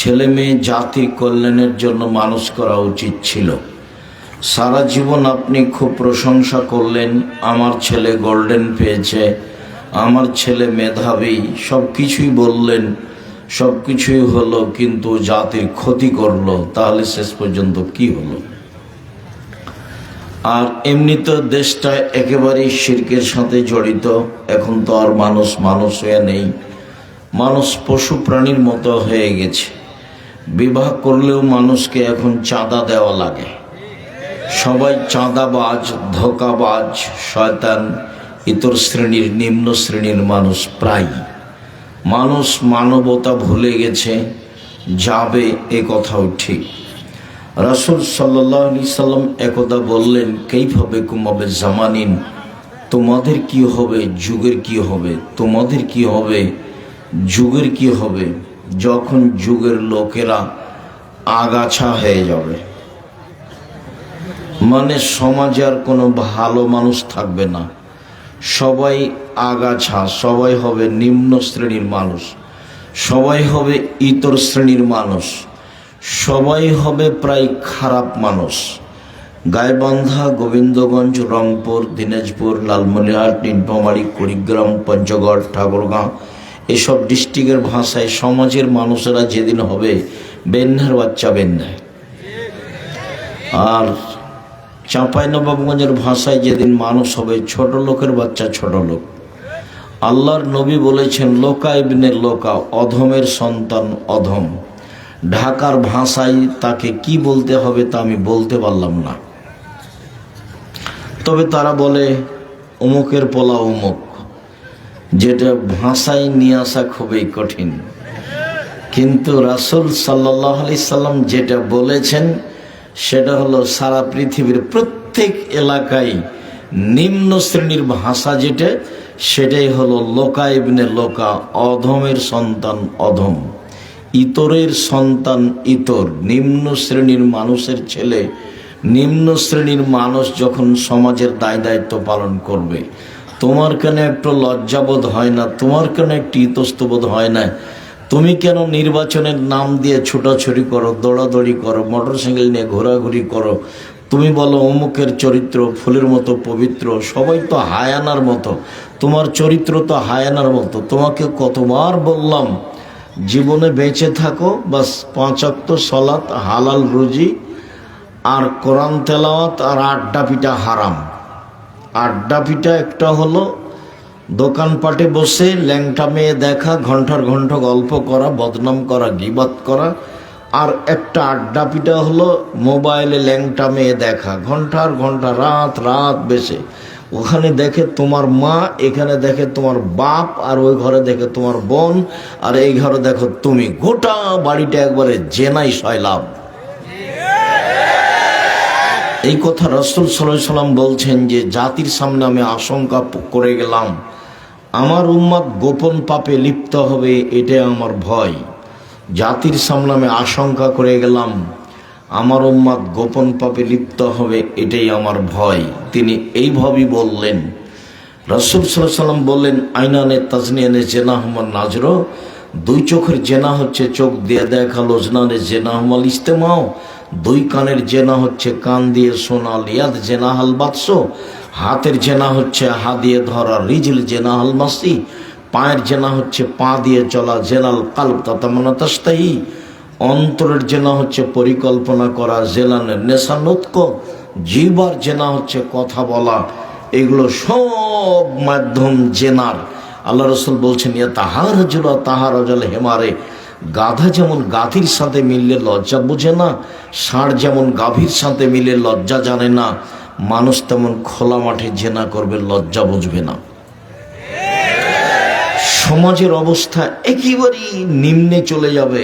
ছেলে মেয়ে জাতির কল্যাণের জন্য মানুষ করা উচিত ছিল। সারা জীবন আপনি খুব প্রশংসা করলেন, আমার ছেলে গোল্ডেন পেয়েছে, আমার ছেলে মেধাবী, সব কিছুই বললেন, সব কিছুই হলো, কিন্তু জাতির ক্ষতি করলো, তাহলে শেষ পর্যন্ত কি হলো? আর এমনি তো দেশটা একেবারেই শিরকের সাথে জড়িত। এখন তো আর মানুষ হয়ে নেই, মানুষ পশু প্রাণীর মতো হয়ে গেছে। বিবাহ করলেও মানুষকে এখন চাঁদা দেওয়া লাগে। সবাই চাঁদাবাজ, ধোঁকাবাজ, শয়তান, ইতর শ্রেণীর, নিম্ন শ্রেণীর মানুষ। প্রায় মানুষ মানবতা ভুলে গেছে, যাবে এ কথাও ঠিক। রাসূল সাল্লাল্লাহু আলাইহি সাল্লাম একদা বললেন, কাইফা বিকুম আবে জামানিন, তোমাদের কি হবে, যুগের কি হবে, তোমাদের কি হবে, যুগের কি হবে, যখন যুগের লোকেরা আগাছা হয়ে যাবে। মানে সমাজে আর কোনো ভালো মানুষ থাকবে না, সবাই আগাছা, সবাই হবে নিম্ন শ্রেণীর মানুষ, সবাই হবে ইতর শ্রেণীর মানুষ, সবাই হবে প্রায় খারাপ মানুষ। গাইবান্ধা, গোবিন্দগঞ্জ, রংপুর, দিনাজপুর, লালমনিরহাট, নীলফামারী, কুড়িগ্রাম, পঞ্চগড়, ঠাকুরগাঁও এসব ডিস্ট্রিক্টের ভাষায় সমাজের মানুষেরা যেদিন হবে বেন্যার বাচ্চা বেন্যায়, আর চাঁপাইনবাবগঞ্জের ভাষায় যেদিন মানুষ হবে ছোট লোকের বাচ্চা ছোট লোক। আল্লাহর নবী বলেছেন লোকা ইবনে লোকা, অধমের সন্তান অধম। ঢাকার ভাষায় তাকে কি বলতে হবে তা আমি বলতে পারলাম না, তবে তারা বলে অমুকের পোলা অমুক, যেটা ভাষায় নিয়ে আসা খুবই কঠিন। কিন্তু রাসূল সাল্লাল্লাহু আলাইহি সাল্লাম যেটা বলেছেন সেটা হলো সারা পৃথিবীর প্রত্যেক এলাকায় নিম্ন শ্রেণীর ভাষা যেটা, সেটাই হলো লোকা ইবনে লোকা, অধমের সন্তান অধম, ইতরের সন্তান ইতর। নিম্ন শ্রেণীর মানুষের ছেলে, নিম্ন শ্রেণীর মানুষ যখন সমাজের দায় দায়িত্ব পালন করবে, তোমার কেন একটু লজ্জাবোধ হয় না? তোমার কেন একটু ইতস্তবোধ হয় না? তুমি কেন নির্বাচনের নাম দিয়ে ছোটাছুটি করো, দৌড়াদৌড়ি করো, মোটরসাইকেল নিয়ে ঘোরাঘুরি করো? তুমি বলো অমুকের চরিত্র ফুলের মতো পবিত্র, সবাই তো হায়ানার মতো, তোমার চরিত্র তো হায়ানার মতো। তোমাকে কতবার বললাম জীবনে বেঁচে থাকো, বাস 5 ওয়াক্ত সালাত, হালাল রুজি, আর কোরআন তেলাওয়াত, আর আড্ডা পিটা হারাম। আড্ডা পিটা একটা হলো দোকানপাটে বসে ল্যাংটা মেয়ে দেখা, ঘন্টার ঘন্টা গল্প করা, বদনাম করা, গীবাত করা। আর একটা আড্ডা পিটা হলো মোবাইলে ল্যাংটা মেয়ে দেখা, ঘন্টার ঘন্টা রাত রাত বেশে। ওখানে দেখে তোমার মা, এখানে দেখে তোমার বাপ, আর ওই ঘরে দেখে তোমার বোন, আর এই ঘরে দেখো তুমি। গোটা বাড়িটা একবারে জেনাই সয়লাভ। এই কথা রাসূল সাল্লাল্লাহু আলাইহি সাল্লাম বলছেন যে জাতির সামনে আমি আশঙ্কা করে গেলাম আমার উম্মত গোপন পাপে লিপ্ত হবে, এটাই আমার ভয়। জাতির সামনে আমি আশঙ্কা করে গেলাম আমার উম্মত গোপন পাপে লিপ্ত হবে, এটাই আমার ভয়। তিনি এইভাবেই বললেন। রাসূল সাল্লাল্লাহু আলাইহি সাল্লাম বললেন আইনানে তাজনিয়ানে জেনাহুমান নাজর, 2 চোখের জেনা হচ্ছে চোখ দিয়ে দেখা, লোজনানে জেনাহুমাল ইস্তেমাও, 2 কানের জেনা হচ্ছে কান দিয়ে শোনা, লিয়াদ জেনাহাল বাতস, হাতের জেনা হচ্ছে হাত দিয়ে ধরা, রিজল জেনাহাল মাসি, পায়ের জেনা হচ্ছে পা দিয়ে চলা, জেনাল কালব তাতামানা তাস্তাহি, অন্তরের জেনা হচ্ছে পরিকল্পনা করা, জেলানের নেশানুৎক, জিহ্বার জেনা হচ্ছে কথা বলা। এগুলো সব মাধ্যম জেনার। আল্লাহ রাসূল বলছেন ইয়া তাহার জুলা তাহার জল হেমারে, গাধা যেমন গাভীর সাথে মিললে লজ্জা বুঝে না, ষাঁড় যেমন গাভীর সাথে মিলে লজ্জা জানে না, মানুষ তেমন খোলা মাঠে জেনা করবে, লজ্জা বুঝবে না। সমাজের অবস্থা একেবারেই নিম্নে চলে যাবে।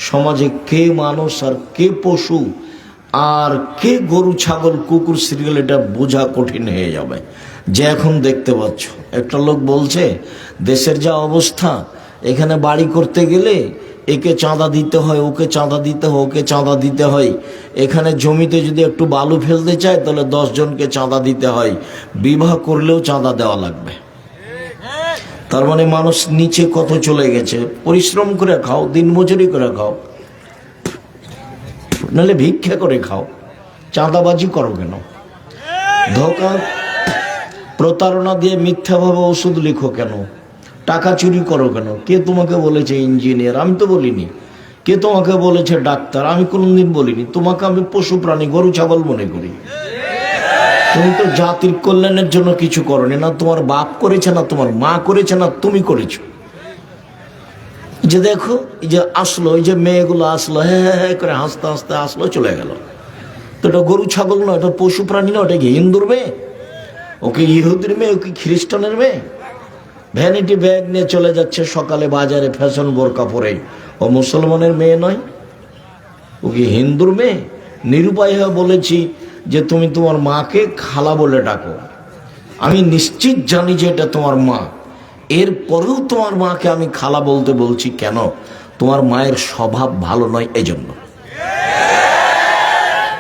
সমাজে কে মানুষ আর কে পশু আর কে গরু ছাগল কুকুর সিরিয়াল, এটা বোঝা কঠিন হয়ে যাবে। যে এখন দেখতে পাচ্ছ, একটা লোক বলছে দেশের যা অবস্থা, এখানে বাড়ি করতে গেলে একে চাঁদা দিতে হয়, ওকে চাঁদা দিতে হয়, ওকে চাঁদা দিতে হয়। এখানে জমিতে যদি একটু বালু ফেলতে চায় তাহলে 10 জনকে চাঁদা দিতে হয়, বিবাহ করলেও চাঁদা দেওয়া লাগবে। তার মানে মানুষ নিচে কত চলে গেছে। পরিশ্রম করে খাও, দিনমজুরি করে খাও, নাহলে ভিক্ষা করে খাও, চাঁদাবাজি করো কেন? ধোঁকা প্রতারণা দিয়ে মিথ্যাভাবে ওষুধ লিখো কেন? টাকা চুরি করো কেন? কে তোমাকে বলেছে ইঞ্জিনিয়ার? আমি তো বলিনি। কে তোমাকে বলেছে ডাক্তার? আমি কোনদিন বলিনি। তোমাকে আমি পশু প্রাণী, গরু ছাগল মনে করি। তুমি তো জাতির কল্যাণের জন্য কিছু করনি, না তোমার বাপ করেছে, না তোমার মা করেছে, না তুমি করেছো। যে দেখো এই যে আসলো, এই যে মেয়েগুলো আসলো, হ্যাঁ হ্যাঁ হ্যাঁ করে হাসতে হাসতে আসলো, চলে গেল। তো এটা গরু ছাগল না, এটা পশু প্রাণী না, ওটা কি হিন্দুর মেয়ে? ওকে ইহুদির মেয়ে, ওকে খ্রিস্টানের মেয়ে? ভ্যানিটি ব্যাগ নিয়ে চলে যাচ্ছে সকালে বাজারে ফ্যাশন বোরকা পরে, ও মুসলমানের মেয়ে নয়, ও কি হিন্দুর মেয়ে? নিরুপায় হয়ে বলেছি যে তুমি তোমার মাকে খালা বলে ডাকো। আমি নিশ্চিত জানি যে এটা তোমার মা, এরপরেও তোমার মাকে আমি খালা বলতে বলছি কেন? তোমার মায়ের স্বভাব ভালো নয় এজন্য,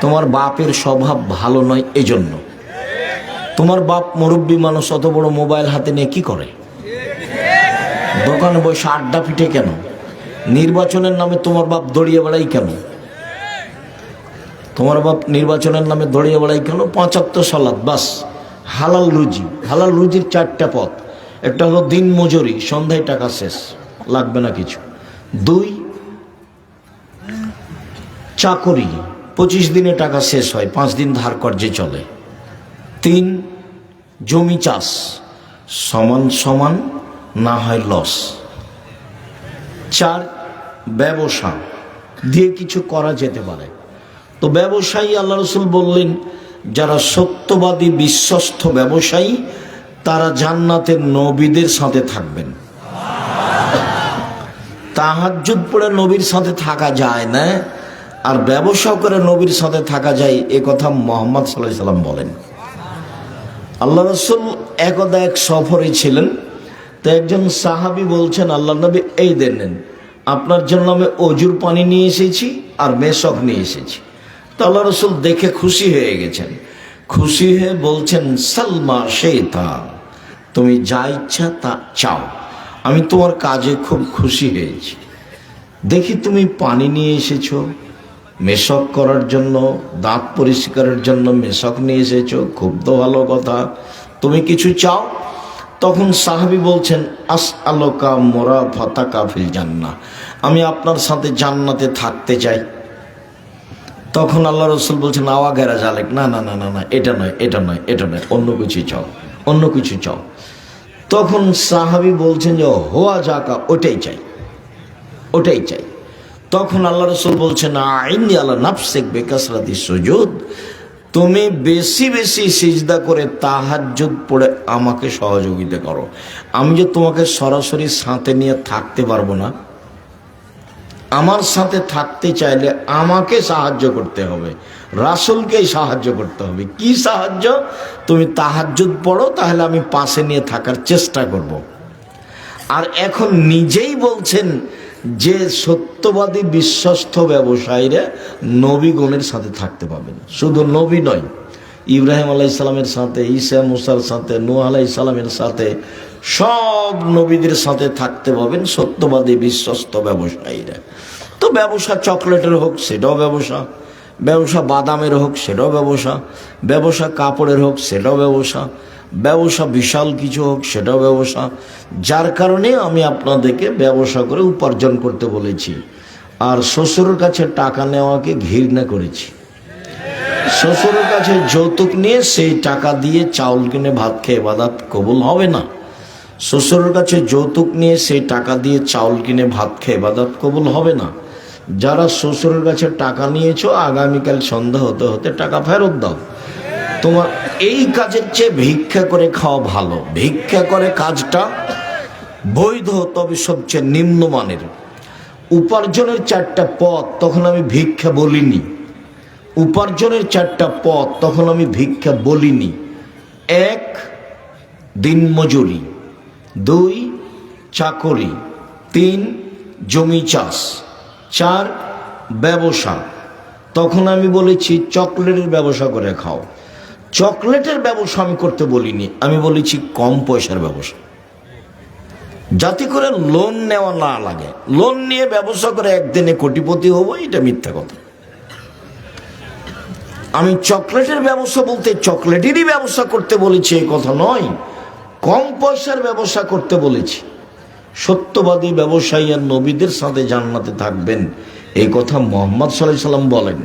তোমার বাপের স্বভাব ভালো নয় এজন্য। তোমার বাপ মুরব্বী মানুষ, অত বড় মোবাইল হাতে নিয়ে কি করে? দোকানে বসে আড্ডা পিঠে কেন? নির্বাচনের নামে তোমার বাপ দড়িয়ে বেড়াই কেন? তোমার বাপ নির্বাচনের নামে দড়িয়ে বেড়াই কেন? 5 ওয়াক্ত সালাত, বাস হালাল রুজি। হালাল রুজির 4টা পথ। একটা হলো দিন মজুরি, সন্ধ্যায় টাকা শেষ, লাগবে না কিছু। 2 চাকরি, 25 দিনে টাকা শেষ হয়, 5 দিন ধার কর্জে চলে। 3 জমি চাষ, সমান সমান না হয় লস। 4 ব্যবসা দিয়ে কিছু করা যেতে পারে। তো ব্যবসায়ী, আল্লাহ রসুল বললেন যারা সত্যবাদী বিশ্বস্ত ব্যবসায়ী তারা জান্নাতের নবীদের সাথে থাকবেন। তাহাজ্জুদ পড়ে নবীর সাথে থাকা যায় না, আর ব্যবসা করে নবীর সাথে থাকা যায়, এ কথা মুহাম্মদ সাল্লাল্লাহু আলাইহি সাল্লাম বলেন। আল্লাহ রসুল একদা এক সফরে ছিলেন, তো একজন সাহাবী বলছেন, আল্লাহ নবী এই দেন, আপনার জন্য আমি অজুর পানি নিয়ে এসেছি আর মেশক নিয়ে এসেছি। তো আল্লাহ রসুল দেখে খুশি হয়ে গেছেন, খুশি হয়ে বলছেন, সালমা শেতা, তুমি যা ইচ্ছা তা চাও, আমি তোমার কাজে খুব খুশি হয়েছি। দেখি তুমি পানি নিয়ে এসেছো, মেশক করার জন্য, দাঁত পরিষ্কারের জন্য মেশক নিয়ে এসেছো, খুব তো ভালো কথা, তুমি কিছু চাও। তখন সাহাবী বলছেন, আসআলুকা মুরাফাতাকা ফিল জান্নাহ, আমি আপনার সাথে জান্নাতে থাকতে চাই। তখন আল্লাহ রসুল বলছেন, আওয়া গেরা জালেক, না না না না না, এটা নয়, এটা নয়, এটা নয়, অন্য কিছু চাও, অন্য কিছু চাও। তখন সাহাবী বলছেন যে হোয়া জাকা, ওটাই চাই, ওটাই চাই। তখন আল্লাহ রসুল বলছেন, আইনি আল্লাহ নাফসিক বিকাসরাতি সুজুদ, তুমি বেশি বেশি সিজদা করে তাহাজ্জুদ পড়ে আমাকে সহযোগিতা করো। আমি যে তোমাকে সরাসরি সাথে নিয়ে থাকতে পারবো না, আমার সাথে থাকতে চাইলে আমাকে সাহায্য করতে হবে, রাসূলকেই সাহায্য করতে হবে। কি সাহায্য? তুমি তাহাজ্জুদ পড়ো, তাহলে আমি পাশে নিয়ে থাকার চেষ্টা করব। আর এখন নিজেই বলছেন যে সত্যবাদী বিশ্বস্ত ব্যবসায়ীরা নবীগণের সাথে থাকতে পাবেন। শুধু নবী নয়, ইব্রাহিম আলাইহিস সালামের সাথে, ঈসা মুসার সাথে, নূহ আলাইহিস সালামের সাথে, সব নবীদের সাথে থাকতে পাবেন সত্যবাদী বিশ্বস্ত ব্যবসায়ীরা। তো ব্যবসা চকলেটের হোক সেটাও ব্যবসা, ব্যবসা বাদামের হোক সেটাও ব্যবসা, ব্যবসা কাপড়ের হোক সেটাও ব্যবসা, ব্যবসা বিশাল কিছু হোক সেটাও ব্যবসা। যার কারণে আমি আপনাদেরকে ব্যবসা করে উপার্জন করতে বলেছি। আর শ্বশুরের কাছে টাকা নেওয়াকে ঘৃণা করেছি। শ্বশুরের কাছে যৌতুক নিয়ে সেই টাকা দিয়ে চাউল কিনে ভাত খেয়ে ইবাদত কবুল হবে না। শ্বশুরের কাছে যৌতুক নিয়ে সেই টাকা দিয়ে চাউল কিনে ভাত খেয়ে ইবাদত কবুল হবে না। যারা শ্বশুরের কাছে টাকা নিয়েছো, আগামীকাল সন্ধ্যা হতে হতে টাকা ফেরত দাও। তোমার এই কাজের চেয়ে ভিক্ষা করে খাওয়া ভালো। ভিক্ষা করে কাজটা বৈধ, তবে সবচেয়ে নিম্নমানের। উপার্জনের 4টা পথ, তখন আমি ভিক্ষা বলিনি। উপার্জনের 4টা পথ, তখন আমি ভিক্ষা বলিনি। 1 দিনমজুরি, 2 চাকরি, 3 জমি চাষ, 4 ব্যবসা। তখন আমি বলেছি চকলেটের ব্যবসা করে খাও। চকলেটের ব্যবসা আমি করতে বলিনি, আমি বলেছি কম পয়সার ব্যবসা, যাতে করে লোন নেওয়া না লাগে। লোন নিয়ে ব্যবসা করে একদিনে কোটিপতি হবো, এটা মিথ্যা কথা। আমি চকলেটের ব্যবসা বলতে চকলেটেরই ব্যবসা করতে বলেছি এই কথা নয়, কম পয়সার ব্যবসা করতে বলেছি। সত্যবাদী ব্যবসায়ী আর নবীদের সাথে জান্নাতে থাকবেন, এই কথা মুহাম্মদ সাল্লাল্লাহু আলাইহি সাল্লাম বলেন।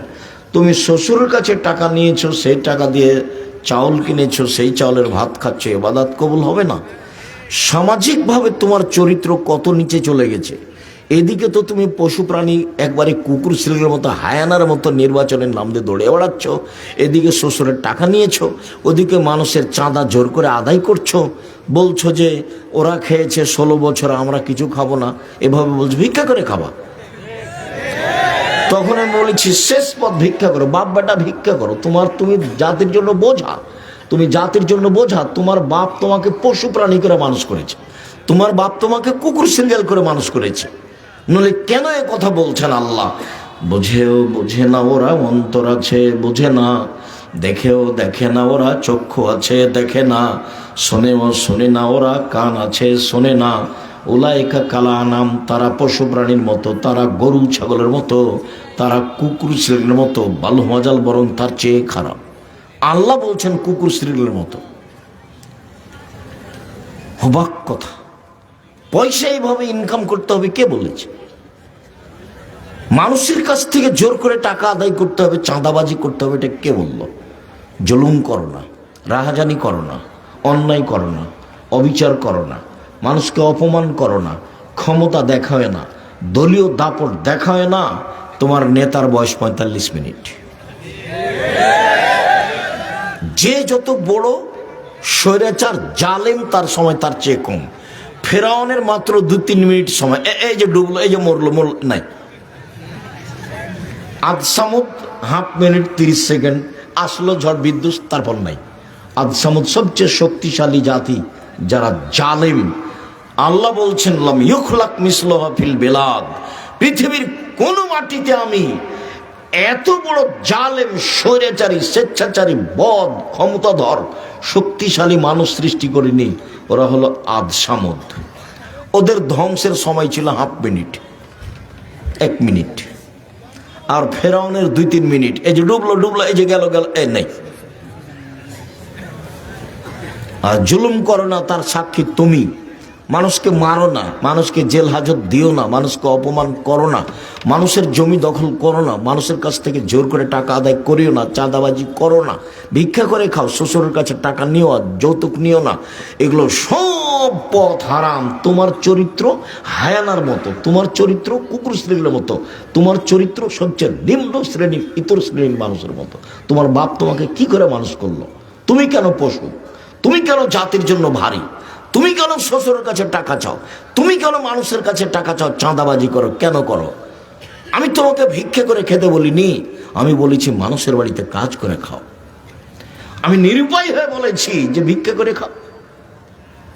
তুমি শ্বশুরের কাছে টাকা নিয়েছো, সেই টাকা দিয়ে চাউল কিনেছো, সেই চাউলের ভাত খাচ্ছো, ইবাদত কবুল হবে না। সামাজিকভাবে তোমার চরিত্র কত নিচে চলে গেছে। এদিকে তো তুমি পশু প্রাণী একবারে কুকুর শিলের মতো, হায়ানার মতো নির্বাচনের নাম দিয়ে দৌড়ে বেড়াচ্ছ। এদিকে শ্বশুরের টাকা নিয়েছো, ওদিকে মানুষের চাঁদা জোর করে আদায় করছো। বলছো যে ওরা খেয়েছে 16 বছর, আমরা কিছু খাবো না, এভাবে বলছো ভিক্ষা করে খাবা। তখন আমি বলেছি শেষ পথ ভিক্ষা করো, বাপ বেটা ভিক্ষা করো। তুমি জাতির জন্য বোঝা, তুমি জাতির জন্য বোঝা। তোমার বাপ তোমাকে পশু প্রাণী করে মানুষ করেছে, তোমার বাপ তোমাকে কুকুর সিঙ্গেল করে মানুষ করেছে। নইলে কেন এ কথা বলছেন আল্লাহ? বোঝে না ওরা, অন্তর আছে বোঝে না, দেখেও দেখে না ওরা, চক্ষু আছে দেখে না, শোনেও শোনে না ওরা, কান আছে শোনে না। উলাইকা কালা নাম, তারা পশু প্রাণীর মতো, তারা গরু ছাগলের মতো, তারা কুকুর শ্রেণীর মতো, বালু মজাল বরং তার চেয়ে খারাপ। আল্লাহ বলছেন কুকুর শ্রেণীর মতো। অবাক কথা, পয়সা এইভাবে ইনকাম করতে হবে কে বলেছে? মানুষের কাছ থেকে জোর করে টাকা আদায় করতে হবে, চাঁদাবাজি করতে হবে, এটা কে বললো? জুলুম করো না, রাহাজানি করো না, অন্যায় করো না, অবিচার করো না, মানুষকে অপমান করো না, ক্ষমতা দেখায় না, দলীয় দাপট দেখায় না। তোমার নেতার বয়স 45 মিনিট। যে যত বড় স্বৈরাচার জালেম তার সময় তার চেয়ে কম। ফেরাউনের মাত্র 2-3 মিনিট সময়, এই যে ডুবলো, এই যে মরলো নাই। আদ সামুদ হাফ মিনিট 30 সেকেন্ড, আসলো ঝড় বিদ্যুৎ, তারপর নাই। আদ সামুদ সবচেয়ে শক্তিশালী জাতি যারা জালেম। আল্লাহ বলছেন লাম ইউখলাক মিসলুহা ফিল বিলাদ, পৃথিবীর কোন মাটিতে আমি এত বড় জালেম, স্বৈরাচারী, স্বেচ্ছাচারী, বদ, ক্ষমতাধর, শক্তিশালী মানুষ সৃষ্টি করিনি। ওরা হলো আদ সামুদ। ওদের ধ্বংসের সময় ছিল হাফ মিনিট, 1 মিনিট। আর ফেরাউনের 2-3 মিনিট, এই যে ডুবলো, এই যে গেল, এই নেই। আর জুলুম করো না তার সাক্ষী তুমি। মানুষকে মারো না, মানুষকে জেল হাজত দিও না, মানুষকে অপমান করো না, মানুষের জমি দখল করো না, মানুষের কাছ থেকে জোর করে টাকা আদায় করিও না, চাঁদাবাজি করো না, ভিক্ষা করে খাও, শ্বশুরের কাছে টাকা নিও, যৌতুক নিও না। এগুলো সব পথ হারাম। তোমার চরিত্র হায়ানার মতো, তোমার চরিত্র কুকুর শ্রেণীর মতো, তোমার চরিত্র সবচেয়ে নিম্ন শ্রেণীর, ইতর শ্রেণীর মানুষের মতো। তোমার বাপ তোমাকে কি করে মানুষ করলো? তুমি কেন পশু? তুমি কেন জাতির জন্য ভারী? তুমি কেন শ্বশুরের কাছে টাকা চাও? তুমি কেন মানুষের কাছে টাকা চাও, চাঁদাবাজি করো? কেন করো? আমি তোমাকে ভিক্ষা করে খেতে বলিনি, আমি বলেছি মানুষের বাড়িতে কাজ করে খাও। আমি নিরুপায় হয়ে বলেছি যে ভিক্ষা করে খাও।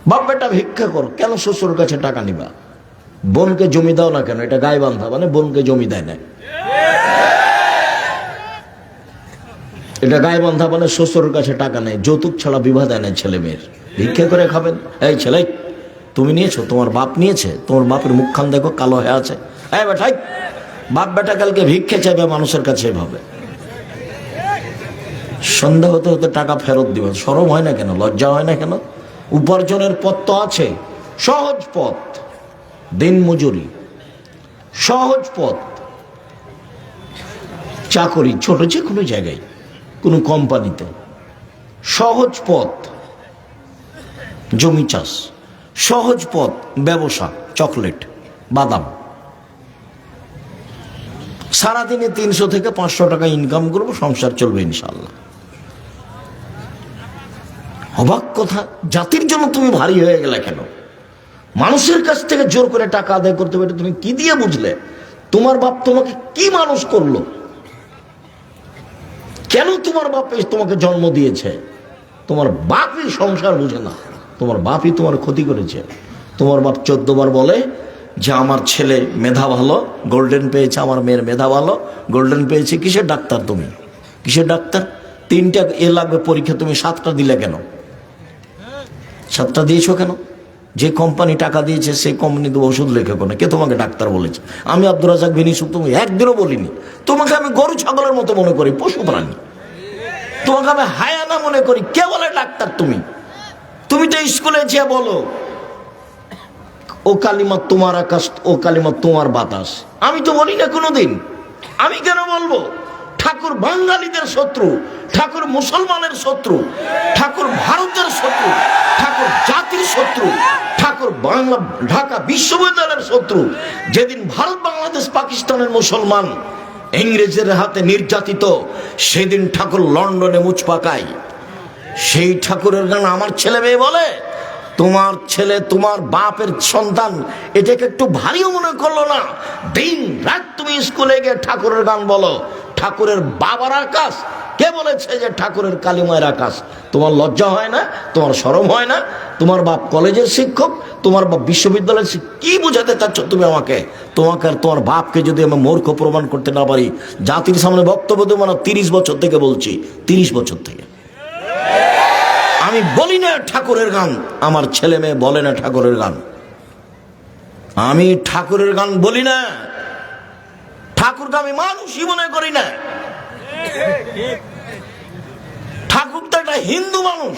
বাপ বেটা ভিক্ষা করো, কেন শ্বশুরের কাছে টাকা নিবা? বোনকে জমি দাও না কেন? এটা গায়ে বান্ধা, মানে বোনকে জমি দেয় না, এটা গায়ে বান্ধা, মানে শ্বশুরের কাছে টাকা নেই, যৌতুক ছাড়া বিবাহ দেয় না ছেলে মেয়ের। ভিক্ষা করে খাবেন? এই ছেলে, তুমি নিয়েছো? তোমার বাপ নিয়েছে? তোমার বাপের মুখখান দেখো কালো হয়ে আছে। এই বেটাই, বাপ বেটা কালকে ভিক্ষা চাইবে মানুষের কাছে এভাবে, সন্ধ্যা হতে হতে টাকা ফেরত দিবে। শরম হয় না কেন? লজ্জা হয় না কেন? উপার্জনের পথ তো আছে, সহজ পথ, দিন মজুরি, সহজ পথ, চাকরি, ছোট যে কোনো জায়গায়, কোনো কোম্পানিতে, সহজ পথ, জমি চাষ, সহজ পথ, ব্যবসা, চকলেট, বাদাম। সারাদিনে 300 থেকে 500 টাকা ইনকাম করবো, সংসার চলবে ইনশাল্লাহ। অবাক কথা, জাতির জন্য তুমি ভারী হয়ে গেলে কেন? মানুষের কাছ থেকে জোর করে টাকা আদায় করতে হবে, তুমি কি দিয়ে বুঝলে? তোমার বাপ তোমাকে কি মানুষ করলো? কেন তোমার বাপ তোমাকে জন্ম দিয়েছে? তোমার বাপই সংসার বুঝে না, তোমার বাপই তোমার ক্ষতি করেছে। তোমার বাপ 14 বার বলে যে আমার ছেলে মেধা ভালো, গোল্ডেন পেয়েছে, আমার মেয়ের মেধা ভালো, গোল্ডেন পেয়েছে। কিসের ডাক্তার তুমি? কিসের ডাক্তার? 3টা এ লাগবে পরীক্ষা, তুমি 7টা দিলে কেন? 7টা দিয়েছো কেন? যে কোম্পানি টাকা দিয়েছে সেই কোম্পানি তো ওষুধ লেখে কোনো, কে তোমাকে ডাক্তার বলেছে? আমি আব্দুর রাজাক বিন ইউসুফ তুমি একদিনও বলিনি। তোমাকে আমি গরু ছাগলের মতো মনে করি, পশু প্রাণী। তোমাকে আমি হায়ানা মনে করি, কে বলে ডাক্তার তুমি? তুমি তো স্কুলে যে বলো ও কালিমা তোমার আকাশ, ও কালিমা তোমার বাতাস। আমি তো বলি না কোনোদিন। আমি কেন বলবো? ঠাকুর বাঙালিদের শত্রু, ঠাকুর মুসলমানের শত্রু, ঠাকুর ভারতের শত্রু, ঠাকুর জাতির শত্রু, ঠাকুর বাংলা ঢাকা বিশ্ববিদ্যালয়ের শত্রু। যেদিন ভারত, বাংলাদেশ, পাকিস্তানের মুসলমান ইংরেজের হাতে নির্যাতিত, সেদিন ঠাকুর লন্ডনে মুচ পাকায়। সেই ঠাকুরের গান আমার ছেলে মেয়ে বলে। তোমার ছেলে তোমার বাপের সন্তান, এটাকে একটু ভারীও মনে করলো না? দিন রাত তুমি স্কুলে গিয়ে ঠাকুরের গান বলো। ঠাকুরের বাবার আকাশ, কে বলেছে যে ঠাকুরের কালিমায়ের আকাশ? তোমার লজ্জা হয় না? তোমার শরম হয় না? তোমার বাপ কলেজের শিক্ষক, তোমার বাপ বিশ্ববিদ্যালয়ের শিক্ষক। কি বোঝাতে চাচ্ছ তুমি আমাকে? তোমাকে আর তোমার বাপকে যদি আমি মূর্খ প্রমাণ করতে না পারি, জাতির সামনে বক্তব্য দেবো না। 30 বছর থেকে বলছি, 30 বছর থেকে আমি বলি না ঠাকুরের গান, আমার ছেলে মেয়ে বলে না ঠাকুরের গান। আমি ঠাকুরের গান বলি না, ঠাকুরকে আমি মানুষই মনে করি না। ঠাকুর তো একটা হিন্দু মানুষ,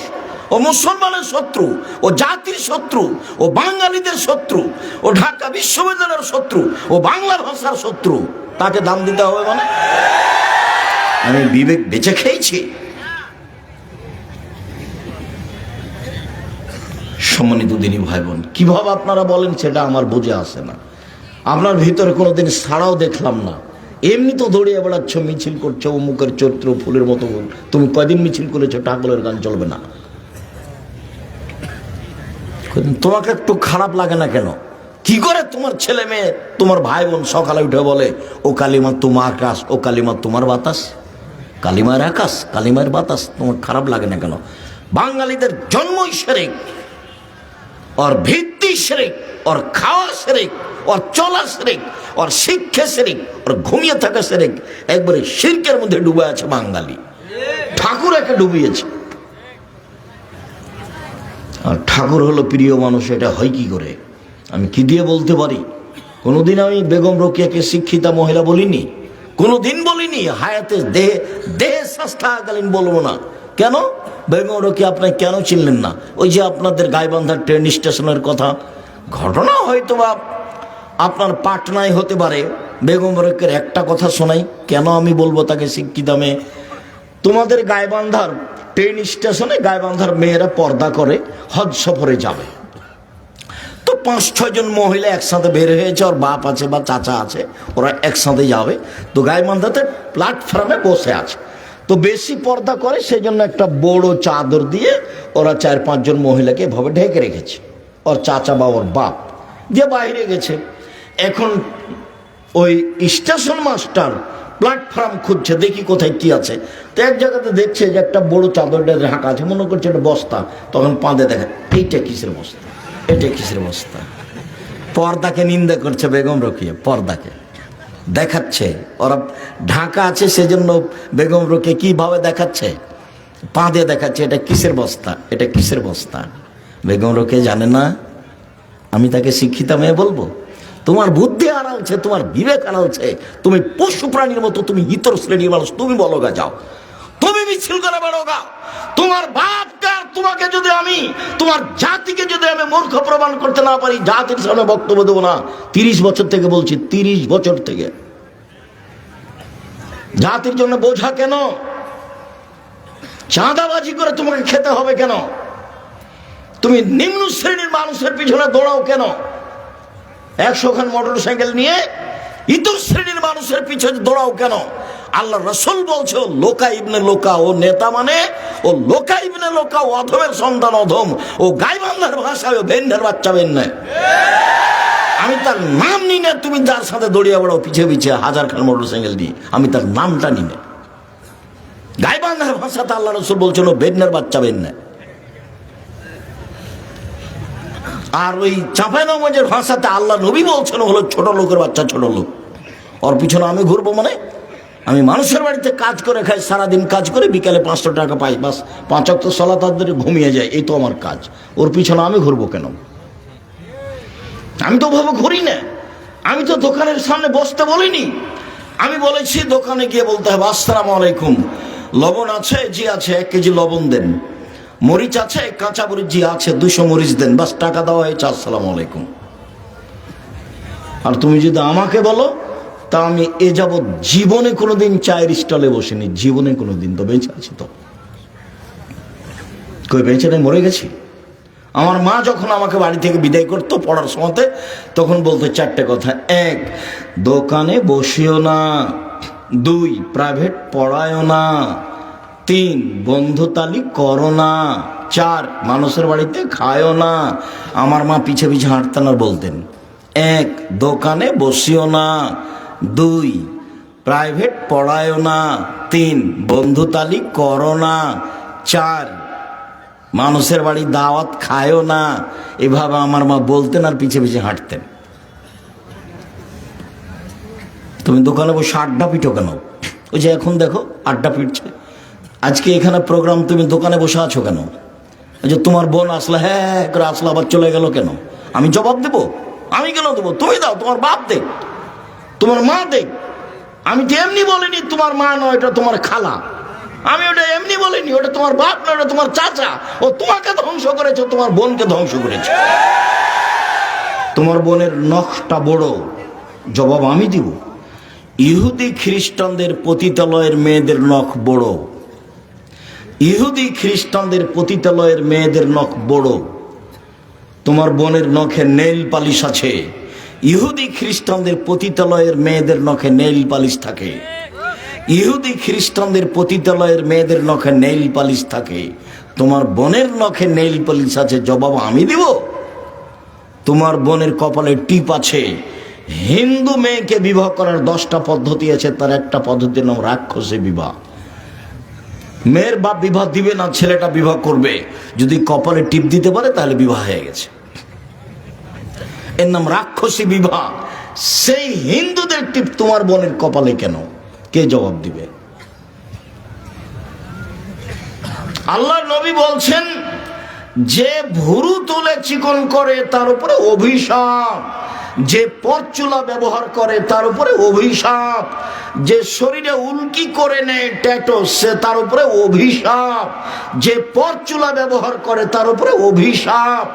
ও মুসলমানের শত্রু, ও জাতির শত্রু, ও বাঙালিদের শত্রু, ও ঢাকা বিশ্ববিদ্যালয়ের শত্রু, ও বাংলা ভাষার শত্রু, তাকে দাম দিতে হবে মানে? আমি বিবেক বেঁচে খেয়েছি। সম্মানিত দিনী ভাই বোন, কিভাবে আপনারা বলেন সেটা আমার বুঝে আসে না। আপনার ভিতরে কোনোদিন ছাড়াও দেখলাম না। এমনি তো দৌড়িয়ে বেড়াচ্ছ, মিছিল করছো, অমুকের চরিত্র ফুলের মতো। তুমি কয়দিন মিছিল করেছো? ঠাকুরের গান চলবে না। তোমাকে একটু খারাপ লাগে না কেন? কি করে তোমার ছেলে মেয়ে, তোমার ভাই বোন সকালে উঠে বলে ও কালিমা তোমার আকাশ, ও কালিমা তোমার বাতাস, কালিমার আকাশ, কালিমার বাতাস? তোমার খারাপ লাগে না কেন? বাঙালিদের জন্মই শিরক, ওর ভিত্তি শিরক, ওর খাওয়া শিরক, ওর চলা শিরক, ওর শিক্ষা শিরক, ওর ঘুমিয়ে থাকা শিরক। একবারে শিরকের মধ্যে ডুবে আছে বাঙালি। ঠাকুর একে ডুবিয়েছে। আর ঠাকুর হলো প্রিয় মানুষ, এটা হয় কি করে? আমি কি দিয়ে বলতে পারি? কোনোদিন আমি বেগম রোকেয়াকে শিক্ষিতা মহিলা বলিনি, কোনোদিন বলিনি। হায়াতে দেহে স্বাস্থ্যকালীন বলবো না। কেন? বেগম রোকেয়া আপনি কেন চিনলেন না? ওই যে আপনাদের গাইবান্ধার ট্রেন স্টেশনের কথা, ঘটনা হয়তো বা আপনার পাটনায় হতে পারে। বেগম রোকেয়ার একটা কথা শোনাই, কেন আমি বলবো তাকে শিক্ষিতা মেয়ে। তোমাদের গাইবান্ধার ট্রেন স্টেশনে গাইবান্ধার মেয়েরা পর্দা করে হজ সফরে যাবে। তো 5-6 জন মহিলা একসাথে বের হয়েছে, ওর বাপ আছে বা চাচা আছে, ওরা একসাথে যাবে। তো গাইবান্ধাতে প্ল্যাটফর্মে বসে আছে। তো বেশি পর্দা করে সেই জন্য একটা বড় চাদর দিয়ে ওরা 4-5 জন মহিলাকে এভাবে ঢেকে রেখেছে। ওর চাচা বা ওর বাপ দিয়ে বাইরে গেছে। এখন ওই স্টেশন মাস্টার প্ল্যাটফর্ম খুঁজছে, দেখি কোথায় কি আছে। তো এক জায়গাতে দেখছে যে একটা বড় চাদরটা ঢাকা আছে, মনে করছে এটা বস্তা। তখন পাঁদে দেখে, এইটা কিসের বস্তা, এটা কিসের বস্তা? পর্দাকে নিন্দা করছে বেগম রোকেয়া, পর্দাকে দেখাচ্ছে। ওরা ঢাকা আছে সেজন্য বেগম রোকেয়া কিভাবে দেখাচ্ছে? পাঁদে দেখাচ্ছে, এটা কিসের বস্তা, এটা কিসের বস্তা। বেগম রোকেয়া জানে না আমি তাকে শিক্ষিতা মেয়ে বলবো? তোমার বুদ্ধি হারালছে, তোমার বিবেক হারালছে। তুমি পশু প্রাণীর মতো, তুমি ইতর শ্রেণীর মানুষ। তুমি বলো গা, যাও তুমি মিছিল করে বেড়ো গা। তোমার বাপকে, তোমাকে যদি আমি, তোমার জাতিকে যদি আমি মূর্খ প্রমাণ করতে না পারি, জাতির সামনে বক্তব্য দেবো না। 30 বছর থেকে বলছি, 30 বছর থেকে। জাতির জন্য বোঝা কেন? চাঁদাবাজি করে তোমাকে খেতে হবে কেন? তুমি নিম্ন শ্রেণীর মানুষের পিছনে দৌড়াও কেন? 100 খান মোটর সাইকেল নিয়ে ইতর শ্রেণীর মানুষের পিছনে দৌড়াও কেন? আল্লাহ রাসূল বলছে, ও লোকা ইবনে লোকা, ও নেতা মানে ও লোকা ইবনে লোকা, ও অধমের সন্তান অধম, ও গাইবান্ধার ভাষায় ও ভেন্ডার বাচ্চা ভেন্ডা। আমি তার নাম নিই না। তুমি যার সাথে দৌড়িয়ে বেড়াও পিছিয়ে পিছিয়ে 1000 খান মোটর সাইকেল নিয়ে, আমি তার নামটা নিই না। গাইবান্ধার ভাষাতে আল্লাহ রাসূল বলছেন ও ভেন্ডার বাচ্চা ভেন্ডা। আর ওই চাঁপাইনবাবগঞ্জের ভাষাতে আল্লাহ নবী বলছেন হলো ছোট লোকের বাচ্চা, ছোট লোক। ওর পিছনে আমি ঘুরবো মানে? আমি মানুষের বাড়িতে কাজ করে খাই, সারাদিন কাজ করে বিকালে 500 টাকা পাই, বাস 5 ওয়াক্ত সালাত আদায় করে ঘুমিয়ে যায়, এই তো আমার কাজ। ওর পিছনে আমি ঘুরবো কেন? আমি তো ভাবে ঘুরি না। আমি তো দোকানের সামনে বসতে বলিনি। আমি বলেছি দোকানে গিয়ে বলতে হবে, আসসালামু আলাইকুম, লবণ আছে? জি আছে। 1 কেজি লবণ দেন। মরিচ আছে? কাঁচা মরিচ জি আছে, 200 মরিচ দেন। বাস টাকা দেওয়া হয়েছে, আসসালামু আলাইকুম। আর তুমি যদি আমাকে বলো, তা আমি এ যাবৎ জীবনে কোনোদিন চায়ের স্টলে বসিনি, জীবনে কোনোদিন। তো বেঁচে আছি তো? কই বেঁচে নেই, মরে গেছি। আমার মা যখন আমাকে বাড়ি থেকে বিদায় করতো পড়ার সময়তে, তখন বলতো 4টে কথা। 1, দোকানে বসিও না। 2, প্রাইভেট পড়ায়ও না। 3, বন্ধুতালি করো না। 4, মানুষের বাড়িতে খায়ও না। আমার মা পিছে পিছে হাঁটতেন আর বলতেন, 1, দোকানে বসিও না। 2, প্রাইভেট পড়ায়ও না। 3, বন্ধুতালি করো না। 4, মানুষের বাড়ি দাওয়াত খায়ও না। এভাবে আমার মা বলতেন আর পিছে পিছে হাঁটতেন। তুমি দোকানে বসে আড্ডা পিটো কেন? ওই যে এখন দেখো আড্ডা পিটছে। আজকে এখানে প্রোগ্রাম, তুমি দোকানে বসে আছো কেন? ওই যে তোমার বোন আসলে হ্যাঁ করে আসলো, আবার চলে গেল কেন? আমি জবাব দেবো? আমি কেন দেবো? তুমি দাও, তোমার বাপ দেখ, তোমার মা দেখ। আমি তো এমনি বলিনি তোমার মা নয়, এটা তোমার খালা। আমি ওটা এমনি বলিনি, ওটা তোমার বাপ না, ওটা তোমার চাচা। ও তোমাকে ধ্বংস করেছে, তোমার বোনকে ধ্বংস করেছে। তোমার বোনের নখটা বড়, জবাব আমি দিব। ইহুদি খ্রিস্টানদের পতিতালয়ের মেয়েদের নখ বড়, ইহুদি খ্রিস্টানদের পতিতালয়ের মেয়েদের নখ বড়। তোমার বোনের নখে নেইল পালিশ আছে, ইহুদি খ্রিস্টানদের পতিতালয়ের মেয়েদের নখে নেইল পালিশ থাকে, ইহুদি খ্রিস্টানদের পতিতালয়ের মেয়েদের নখে নেইল পালিশ থাকে। তোমার বোনের নখে নেইল পালিশ আছে, জবাব আমি দিব। তোমার বোনের কপালে টিপ আছে। হিন্দু মেয়েকে বিবাহ করার 10টা পদ্ধতি আছে, তার একটা পদ্ধতির নাম রাক্ষসী বিবাহ। মেয়ের বাপ বিবাহ দিবে না, ছেলেটা বিবাহ করবে। যদি কপালে টিপ দিতে পারে তাহলে বিবাহ হয়ে গেছে, এর নাম রাক্ষসী বিবাহ। সেই হিন্দুদের টিপ তোমার বোনের কপালে কেন? কে জবাব দিবে? আল্লাহর নবী বলছেন, যে ভুরু তুলে চিকন করে তার উপরে অভিশাপ, যে পরচুলা ব্যবহার করে তার উপরে অভিশাপ, যে শরীরে উল্কি করে নেয় ট্যাটু সে তার উপরে অভিশাপ, যে পরচুলা ব্যবহার করে তার উপরে অভিশাপ।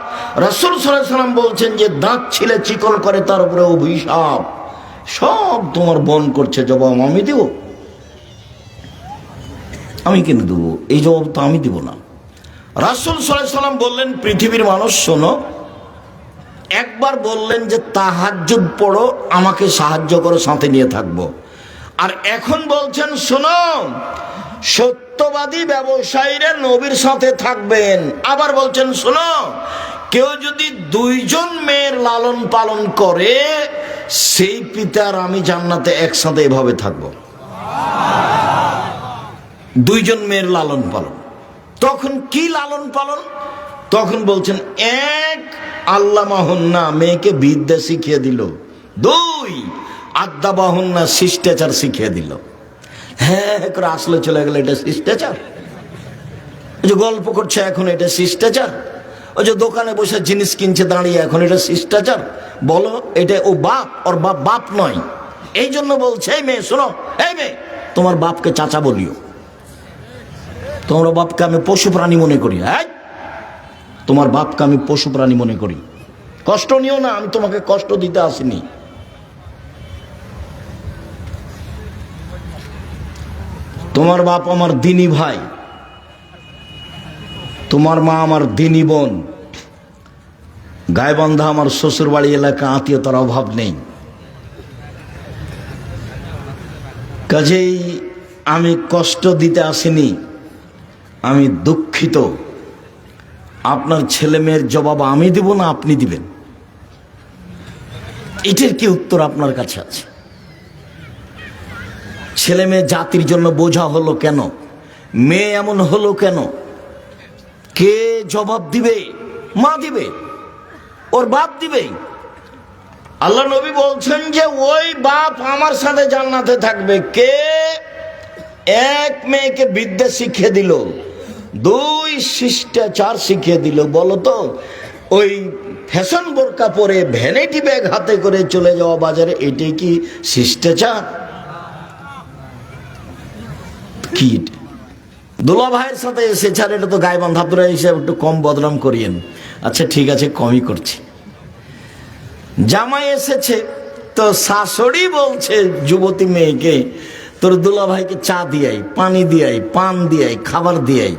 রাসূল সাল্লাল্লাহু আলাইহি ওয়াসাল্লাম বলছেন, যে দাঁত ছিলে চিকন করে তার উপরে অভিশাপ। সব তোমার বোন করছে, জবাব আমি দেব? আমি কেন দেবো? এই জবাব তো আমি দিব না। রাসূল সাল্লাল্লাহু আলাইহি ওয়াসাল্লাম বললেন, পৃথিবীর মানুষ শোনো, একবার বললেন যে তাহাজ্জুদ পড়ো, আমাকে সাহায্য করো, সাথে নিয়ে থাকবো। আর এখন বলছেন, শোনো, সত্যবাদী ব্যবসায়ীরা নবীর সাথে থাকবেন। আবার বলছেন, শোনো, কেউ যদি 2জন মেয়ের লালন পালন করে, সেই পিতার আমি জান্নাতে একসাথে এভাবে থাকবো। 2জন মেয়ের লালন পালন। তখন কি লালন পালন? তখন বলছেন, 1 আল্লামাহুন্না, মেয়েকে বিদ্যা শিখিয়ে দিল। 2 আদাবাহুন্না, শিষ্টাচার শিখিয়ে দিল। হ্যাঁ করে আসলে চলে গেল, এটা শিষ্টাচার? ওই যে গল্প করছে এখন, এটা শিষ্টাচার? ওই যে দোকানে বসে জিনিস কিনছে দাঁড়িয়ে, এখন এটা শিষ্টাচার? বলো, এটা ও বাপ, ওর বাপ বাপ নয়। এই জন্য বলছে, এই মেয়ে শোনো, এই মেয়ে, তোমার বাপকে চাচা বলিও। তোমার বাপকে আমি পশু প্রাণী মনে করি। হ্যাঁ, তোমার বাপকে আমি পশু প্রাণী মনে করি। কষ্ট নিও না, আমি তোমাকে কষ্ট দিতে আসিনি। তোমার বাপ আমার দিনী ভাই, তোমার মা আমার দিনী বোন, গায়বান্ধা আমার শ্বশুর বাড়ি এলাকা, আত্মীয়তার অভাব নেই। কাজেই আমি কষ্ট দিতে আসিনি, আমি দুঃখিত। আপনার ছেলে মেয়ের জবাব আমি দেব না আপনি দিবেন? এটার কি উত্তর আপনার কাছে আছে? ছেলে মেয়ে জাতির জন্য বোঝা হলো কেন? মেয়ে এমন হলো কেন? কে জবাব দিবে? মা দিবে, ওর বাপ দিবে। আল্লাহ নবী বলছেন যে ওই বাপ আমার সাথে জান্নাতে থাকবে। কে? 1 মেয়েকে বিদ্যা শিখিয়ে দিল, 2 শিষ্টাচার শিখিয়ে দিল। বলো তো, ওই ফ্যাশন বোরকা পরে ভ্যানিটি ব্যাগ হাতে করে চলে যাওয়া বাজারে, এটাই কি শিষ্টাচার? কি দোলা ভাইয়ের সাথে এসেছে, আর এটা তো গায়বান্ধা, আপনারা হিসেবে একটু কম বদনাম করিয়েন। আচ্ছা ঠিক আছে, কমই করছি। জামাই এসেছে তো শাশুড়ি বলছে যুবতী মেয়েকে, তোর দুলা ভাইকে চা দিয়াই, পানি দিয়াই, পান দিয়াই, খাবার দিয়াই।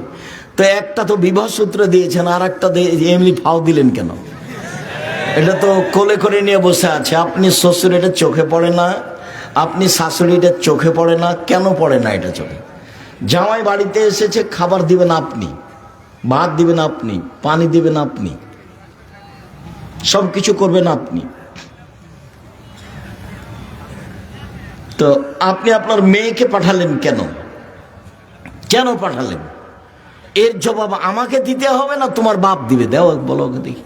তো একটা তো বিবাহ সূত্র দিয়েছেন, আর একটা এমনি ফাও দিলেন কেন? এটা তো কোলে করে নিয়ে বসে আছে। আপনি শ্বশুর, এটা চোখে পড়ে না? আপনি শাশুড়ি, এটা চোখে পড়ে না? কেন পড়ে না এটা চোখে? জামাই বাড়িতে এসেছে, খাবার দিবেন আপনি, ভাত দিবেন আপনি, পানি দিবেন আপনি, সব কিছু করবেন আপনি। তো আপনি আপনার মেয়েকে পাঠালেন কেন? কেন পাঠালেন? এর জবাব আমাকে দিতে হবে না তোমার বাপ দিবে? দেও, বলো ওকে দেখি।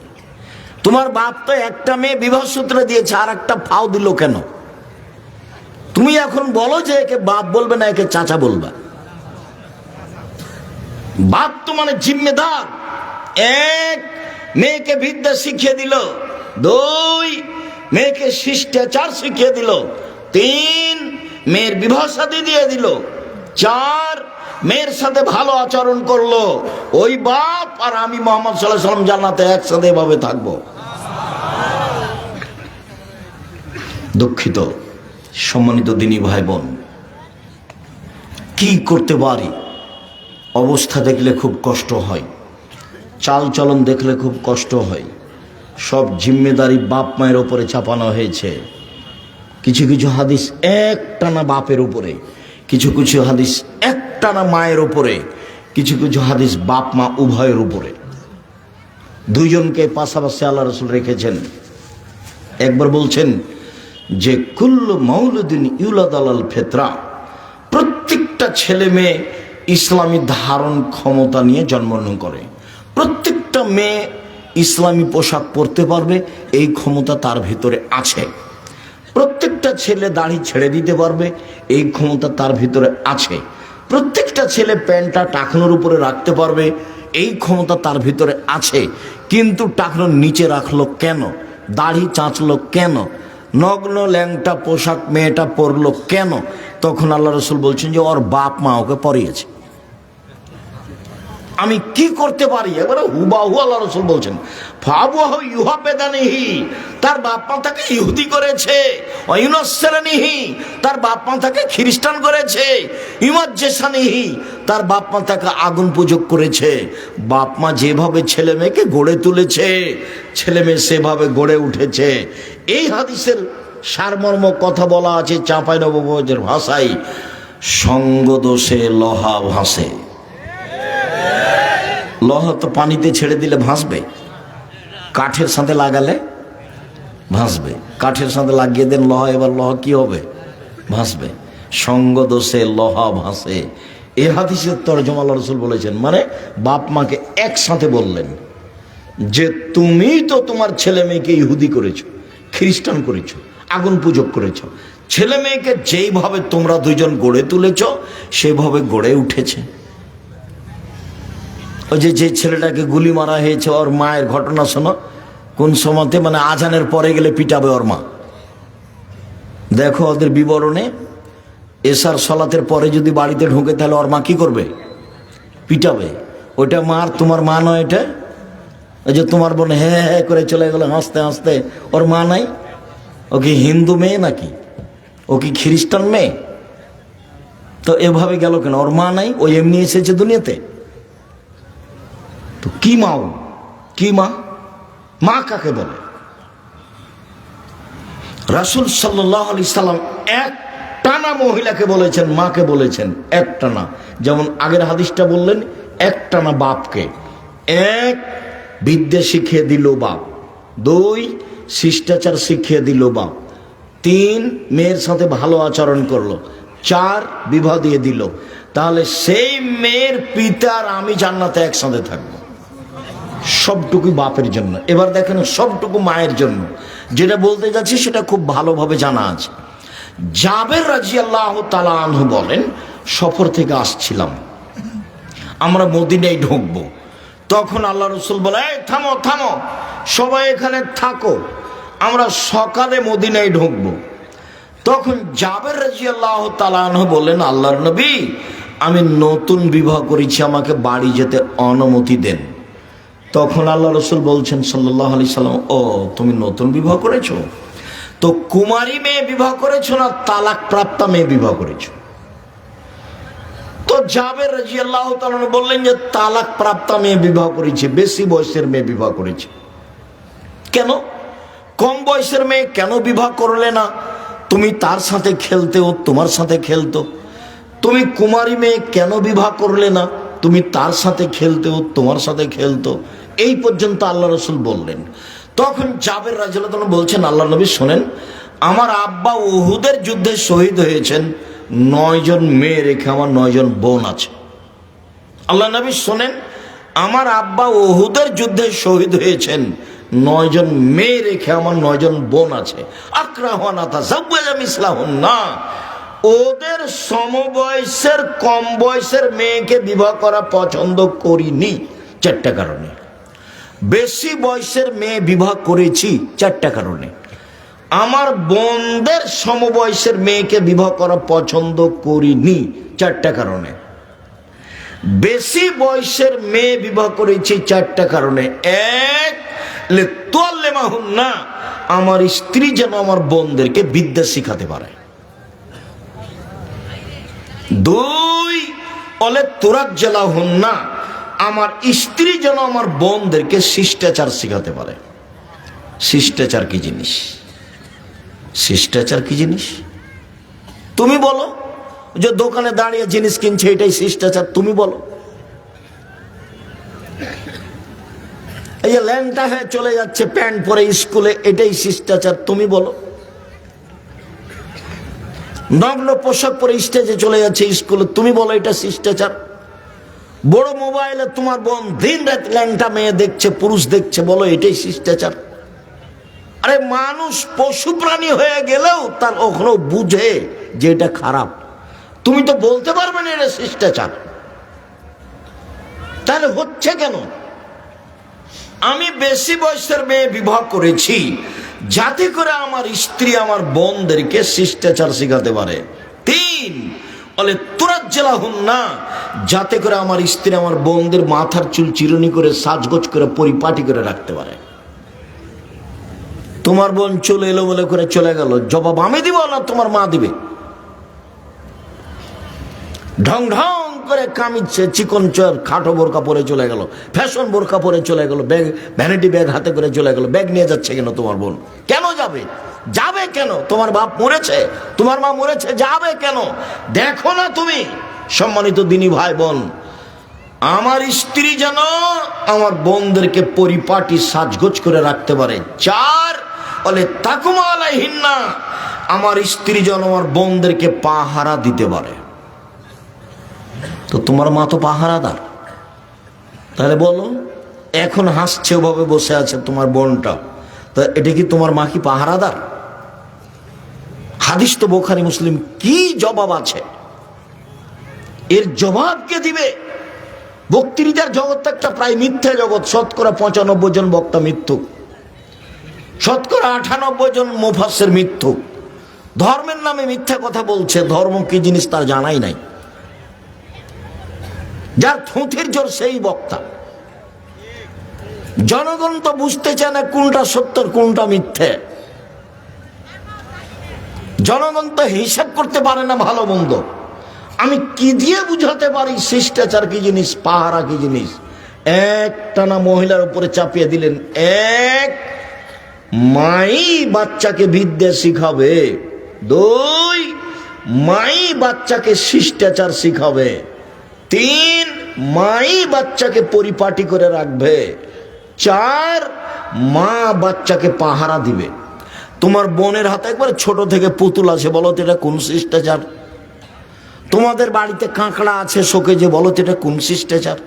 তোমার বাপ তো একটা মেয়ে বিবাহ সূত্র দিয়েছে, আর একটা ফাও দিল কেন? তুমি এখন বলো যে একে বাপ বলবে না, একে চাচা বলবা। বাপ তো মানে জিম্মেদার। 1 মেয়েকে বিদ্যা শিখিয়ে দিল, 2 মেয়েকে শিষ্টাচার শিখিয়ে দিল, 3 মেয়ের বিবাহ শাদী দিয়ে দিল, 4 মেয়ের সাথে ভালো আচরণ করলো, ওই বাপ আর আমি মুহাম্মদ সাল্লাল্লাহু আলাইহি ওয়াসাল্লাম জান্নাতে একসাথে এভাবে থাকবো। দুঃখিত সম্মানিত দিনী ভাই বোন, কি করতে পারি? অবস্থা দেখলে খুব কষ্ট হয়, চাল চলন দেখলে খুব কষ্ট হয়। সব জিম্মেদারি বাপ মায়ের উপরে চাপানো হয়েছে। কিছু কিছু হাদিস একটানা বাপের উপরে, কিছু কিছু হাদিস একটানা মায়ের উপরে, কিছু কিছু হাদিস বাপ মা উভয়ের উপরে। দুইজনকে পাশাপাশি আল্লাহ রাসূল রেখেছেন। একবার বলছেন যে কুল্লু মাউলুদিন ইউলাদ আলাল ফিতরা, প্রত্যেকটা ছেলে মেয়ে ইসলামী ধারণ ক্ষমতা নিয়ে জন্মগ্রহণ করে। প্রত্যেকটা মেয়ে ইসলামী পোশাক পরতে পারবে, এই ক্ষমতা তার ভিতরে আছে। প্রত্যেকটা ছেলে দাড়ি ছেড়ে দিতে পারবে, এই ক্ষমতা তার ভিতরে আছে। প্রত্যেকটা ছেলে প্যান্টটা টাকনোর উপরে রাখতে পারবে, এই ক্ষমতা তার ভিতরে আছে। কিন্তু টাকনোর নিচে রাখলো কেন? দাড়ি চাঁচলো কেন? নগ্ন ল্যাংটা পোশাক মেয়েটা পরলো কেন? তখন আল্লাহ রাসূল বলছেন যে ওর বাপ মা ওকে পরিয়েছে। আমি কি করতে পারি? এবারে হুবাহু আল্লাহ রাসূল বলছেন ফাবুহু ইউহাবেদানিহি, তার বাপ মা তাকে ইহুদি করেছে, ওয়ায়ুনাসসারানিহি, তার বাপ মা তাকে খ্রিস্টান করেছে, ইমাজ্জেসানিহি, তার বাপ মা তাকে আগুন পূজক করেছে। বাপ মা যেভাবে ছেলে মেয়েকে গড়ে তুলেছে, ছেলে মেয়ে সেভাবে গড়ে উঠেছে। এই হাদিসের সারমর্ম কথা বলা আছে চাঁপাইনবাবগঞ্জের ভাষায়, সঙ্গ দোষে লোহা ভাসে। লোহা তো পানিতে ছেড়ে দিলে ভাসবে, কাঠের সাথে লাগালে ভাসবে। কাঠের সাথে লাগিয়ে দেন লোহা, এবার লোহা কি হবে? ভাসবে। সঙ্গ দোষে লোহা ভাসে, এ হাদিসের তরজমা আল্লাহ রাসূল বলেছেন। মানে বাপ মাকে একসাথে বললেন যে তুমি তো তোমার ছেলে মেয়েকে ইহুদি করেছো, খ্রিস্টান করেছো, আগুন পূজক করেছো। ছেলে মেয়েকে যেইভাবে তোমরা দুইজন গড়ে তুলেছ, সেভাবে গড়ে উঠেছে। ওই যে ছেলেটাকে গুলি মারা হয়েছে, ওর মায়ের ঘটনা শোনো। কোন সময়তে, মানে আজানের পরে গেলে পিটাবে ওর মা। দেখো ওদের বিবরণে, এশার সালাতের পরে যদি বাড়িতে ঢুকে তাহলে ওর মা কি করবে? পিটাবে। ওইটা মার, তোমার মা নয় এটা। ওই যে তোমার বোন হ্যাঁ হ্যাঁ করে চলে গেল হাসতে হাসতে, ওর মা নাই? ও কি হিন্দু মেয়ে নাকি? ও কি খ্রিস্টান মেয়ে? তো এভাবে গেল কেন? ওর মা নাই, ও এমনি এসেছে দুনিয়াতে। তো কি মাও, কি মা? মা কাকে বলে? রাসূল সাল্লাল্লাহু আলাইহি সাল্লাম এক টানা মহিলাকে বলেছেন, মাকে বলেছেন এক টানা। যেমন আগের হাদিসটা বললেন এক টানা বাপকে। এক, বিদ্যা শিখিয়ে দিল বাপ। দুই, শিষ্টাচার শিখিয়ে দিল বাপ। তিন, মেয়ের সাথে ভালো আচরণ করলো। চার, বিবাহ দিয়ে দিল। তাহলে সেই মেয়ের পিতা আর আমি জান্নাতে একসাথে থাকবো। সবটুকু বাপের জন্য। এবার দেখেন সবটুকু মায়ের জন্য। যেটা বলতে যাচ্ছি সেটা খুব ভালোভাবে জানা আছে। জাবের রাদিয়াল্লাহু তাআলা আনহু বলেন, সফর থেকে আসছিলাম, আমরা মদিনায় ঢুকবো। তখন আল্লাহ রাসূল বলে, এই থামো থামো, সবাই এখানে থাকো, আমরা সকালে মদিনায় ঢুকবো। তখন জাবের রাদিয়াল্লাহু তাআলা আনহু বললেন, আল্লাহর নবী, আমি নতুন বিবাহ করেছি, আমাকে বাড়ি যেতে অনুমতি দেন। তখন আল্লাহ রাসূল বলছেন সাল্লাল্লাহু আলাইহি সাল্লাম, ও তুমি নতুন বিবাহ করেছো? তো কুমারী মেয়ে বিবাহ করেছো না তালাক প্রাপ্তা মেয়ে বিবাহ করেছো? তো জাবের রাদিয়াল্লাহু তাআলা বললেন যে তালাক প্রাপ্তা মেয়ে বিবাহ করেছে, বেশি বয়সের মেয়ে বিবাহ করেছে। কেন? কম বয়সের মেয়ে কেন বিবাহ করলে না? তুমি তার সাথে খেলতে, ও তোমার সাথে খেলতো। তুমি কুমারী মেয়ে কেন বিবাহ করলে না? তুমি তার সাথে খেলতে, ও তোমার সাথে খেলতো। এই পর্যন্ত আল্লাহ রাসূল বললেন। তখন জাবের রাদিয়াল্লাহু তাআলা বলছেন, আল্লাহ নবী শোনেন, আমার আব্বা উহুদের যুদ্ধে শহীদ হয়েছেন, 9 জন মেয়ে রেখে আমার 9 জন বোন আছে। আল্লাহ নবী শোনেন, আমার আব্বা উহুদের যুদ্ধে শহীদ হয়েছেন, 9 জন মেয়ে রেখে আমার 9 জন বোন আছে। আকরাহুনা তাযাওয়াজা মিসলাহুন্না, ওদের সমবয়সের কম বয়সের মেয়েকে বিবাহ করা পছন্দ করিনি 4টা কারণে। বেশি বয়সের মেয়ে বিবাহ করেছি 4টা কারণে। আমার বোনদের সমবয়সের মেয়েকে বিবাহ করা পছন্দ করিনি 4টা কারণে। বেশি বয়সের মেয়ে বিবাহ করেছি 4টা কারণে। এক, না, আমার স্ত্রী যেন আমার বোনদেরকে বিদ্যা শিখাতে পারে। 2, অলে তুরাজ্জালাহুন্না, আমার স্ত্রী যেন আমার বোনদেরকে শিষ্টাচার শিখাতে পারে। শিষ্টাচার কি জিনিস? শিষ্টাচার কি জিনিস তুমি বলো। যে দোকানে দাঁড়িয়ে জিনিস কিনছে এটাই শিষ্টাচার, তুমি বলো। এই যে ল্যাংটা হয়ে চলে যাচ্ছে প্যান্ট পরে স্কুলে, এটাই শিষ্টাচার, তুমি বলো। নগ্ন পোশাক পরে স্টেজে চলে যাচ্ছে স্কুলে, তুমি বলো এটা শিষ্টাচার। বড় মোবাইলে তোমার বোন দিন রাত ল্যাংটা মেয়ে দেখছে, পুরুষ দেখছে, বলো এটাই শিষ্টাচার। আরে মানুষ পশু প্রাণী হয়ে গেলেও তার ওখানে বুঝে যে এটা খারাপ, তুমি তো বলতে পারবে না এটা শিষ্টাচার। তাহলে হচ্ছে কেন? আমি বেশি বয়সের মেয়ে বিবাহ করেছি যাতে করে আমার স্ত্রী আমার বোনদেরকে শিষ্টাচার শিখাতে পারে। 3, বলে তুরাজ্জালাহুন্না, যাতে করে আমার স্ত্রী আমার বোনদের মাথার চুল চিরুনি করে সাজগোজ করে পরিপাটি করে রাখতে পারে। তোমার বোন চলে এলো বলে করে চলে গেল, জবাব আমি দিব না তোমার মা দিবে? ঢং ঢং করে কামিচ্ছে, চিকন চর খাটো বোরকা পরে চলে গেল, ফ্যাশন বোরকা পরে চলে গেল, ব্যাগ ভ্যানিটি ব্যাগ হাতে করে চলে গেল। ব্যাগ নিয়ে যাচ্ছে কেন তোমার বোন? কেন যাবে? যাবে কেন? তোমার বাপ মরেছে, তোমার মা মরেছে, যাবে কেন? দেখো না তুমি? সম্মানিত দিনী ভাই বোন, আমার স্ত্রী যেন আমার বোনদেরকে পরিপাটি সাজগোজ করে রাখতে পারে। 4, বলে তাকুমা আলাইহিন্না, আমার স্ত্রী যেন আমার বোনদেরকে পাহারা দিতে পারে। তো তোমার মা তো পাহারাদার, তাহলে বলো, এখন হাসছে ওভাবে বসে আছে তোমার বোনটা, তা এটা কি তোমার মা কি পাহারাদার? হাদিস তো বুখারী মুসলিম, কি জবাব আছে এর? জবাব কে দিবে? বক্তৃতার জগৎ একটা প্রায় মিথ্যা জগৎ। শতকরা 95 জন বক্তা মিথ্যুক, শতকরা 98 জন মুফাসসির মিথ্যুক। ধর্মের নামে মিথ্যা কথা বলছে, ধর্ম কি জিনিস তার জানাই নাই। যার থুঁথির জোর সেই বক্তা। জনগণ তো বুঝতে চায় না কোনটা সত্য কোনটা মিথ্যে। জনগণ তো হিসাব করতে পারে না ভালো মন্দ। আমি কি দিয়ে বুঝাতে পারি শিষ্টাচার কি জিনিস, পাহারা কি জিনিস? একটানা মহিলার উপরে চাপিয়ে দিলেন। 1, মাই বাচ্চাকে বিদ্যা শিখাবে। 2, মাই বাচ্চাকে শিষ্টাচার শিখাবে। 3, মাই বাচ্চাকে পরিপাটি করে রাখবে। 4, মা বাচ্চাকে পাহারা দিবে। তোমার বোনের হাতে একবার ছোট থেকে পুতুল আছে, বলো তো এটা কোন শিষ্টাচার? তোমাদের বাড়িতে কাঁকড়া আছে শোকেজে, বলো তো এটা কোন শিষ্টাচার?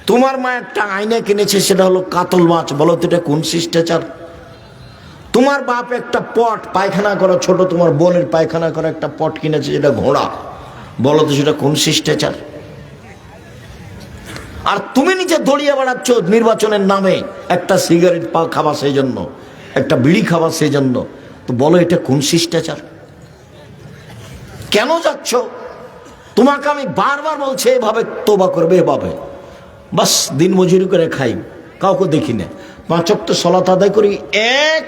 তোমার মা একটা আয়না কিনেছে, সেটা হলো কাতল মাছ, বলো তো এটা কোন শিষ্টাচার? তোমার বাপ একটা পট পায়খানা করা, ছোট তোমার বোনের পায়খানা করা একটা পট কিনেছে, যেটা ঘোড়া, বলো তো সেটা কোন শিষ্টাচার? আর তুমি নিজে দড়িয়ে বেড়াচ্ছ নির্বাচনের নামে, একটা সিগারেট খাবা সেই জন্য, একটা বিড়ি খাবা সেই জন্য, তো বলো এটা কোন শিষ্টাচার? কেন যাচ্ছ? তোমাকে আমি বারবার বলছি এভাবে তোবা করবে, এভাবে বাস দিন মজুরি করে খাই, কাউকে দেখি না। 5 ওয়াক্ত সালাত আদায় করি। 1,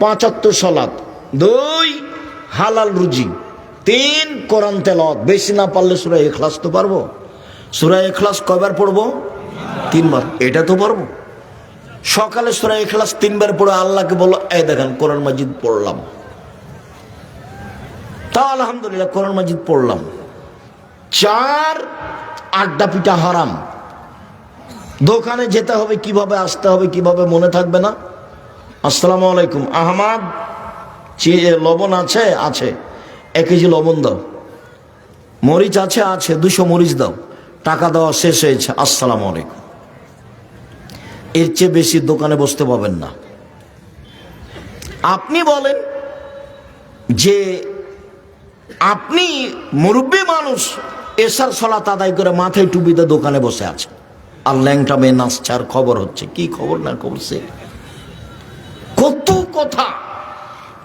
5 ওয়াক্ত সালাত। 2, হালাল রুজি। 3, কোরআন তেলাওয়াত। বেশি না পারলে সূরা ইখলাস তো পারবো। সূরা ইখলাস কয়বার পড়বো? 3 বার। এটা তো পারবো। সকালে সূরা ইখলাস 3 বার পড়ে আল্লাহকে বলো, এই দেখেন কোরআন মাজিদ পড়লাম, তাও আলহামদুলিল্লাহ কোরআন মাজিদ পড়লাম। 4, আড্ডা পিটা হারাম। দোকানে যেতে হবে কিভাবে, আসতে হবে কিভাবে, মনে থাকবে না? আসসালামু আলাইকুম, আহমদ লবণ আছে? আছে। 1 কেজি লবণ দাও। মরিচ আছে? আছে। 200 মরিচ দাও। টাকা দেওয়া শেষ হয়েছে, আসসালামু আলাইকুম। এর চেয়ে বেশি দোকানে বসতে পাবেন না। আপনি বলেন যে আপনি মুরব্বী মানুষ, এশার সালাত আদায় করে মাথায় টুপিতে দোকানে বসে আছে, আর ল্যাংটা মেয়ে নাচছে, আর খবর হচ্ছে। কি খবর না খবর? সে কত কথা।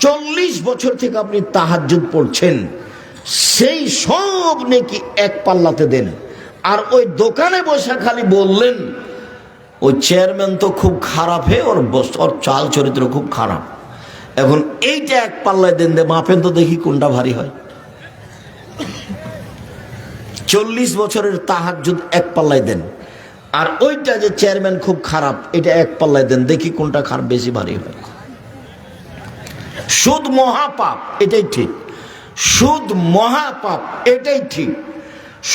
40 বছর থেকে আপনি তাহাজ্জুদ পড়ছেন, সেই সব নাকি এক পাল্লাতে দেন। আর ওই দোকানে বসে খালি বললেন ওই চেয়ারম্যান তো খুব খারাপ হে, ওর চাল চরিত্র খুব খারাপ। এখন এইটা এক পাল্লায় দেন, দে মাপেন তো দেখি কোনটা ভারী হয়। 40 বছরের তাহাজ্জুদ এক পাল্লায় দেন, আর ওইটা যে চেয়ারম্যান খুব খারাপ এটা এক পাল্লায় দেন, দেখি কোনটা খারাপ বেশি ভারী হয়। সুদ মহাপাপ, এটাই ঠিক। সুদ মহাপাপ, এটাই ঠিক।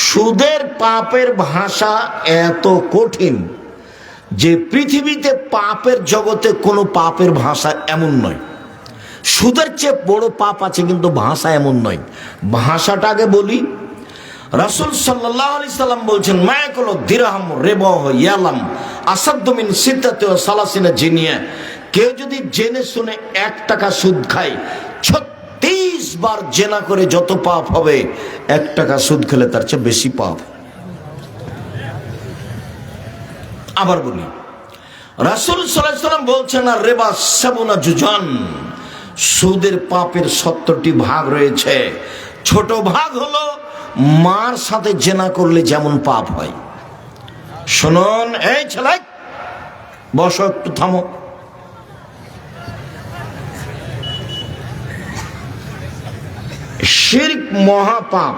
সুদের পাপের ভাষা এত কঠিন যে পৃথিবীতে পাপের জগতে কোনো পাপের ভাষা এমন নয়। সুদের চেয়ে বড় পাপ আছে, কিন্তু ভাষা এমন নয়। ভাষাটা আগে বলি। রাসূল সাল্লাল্লাহু আলাইহি সাল্লাম বলছেন, মায়াকুল দিরহাম রিবাহ ইয়ালাম আসাদ্দু মিন সিত্তাতি ওয়া সালাসিনা জিনিয়া। কেউ যদি জেনে শুনে 1 টাকা সুদ খায়, 36 বার জেনা করে যত পাপ হবে, 1 টাকা সুদ খেলে তার চেয়ে বেশি পাপ। আবার বলি, রাসূল সাল্লাল্লাহু আলাইহি সাল্লাম বলছেন, আর রিবা সাবুনা জুজান, সুদের পাপের 70টি ভাগ রয়েছে। ছোট ভাগ হলো মার সাথে জেনা করলে যেমন পাপ হয়। শুনুন, এই ছেলে বসো, একটু থামো। শিরক মহাপাপ,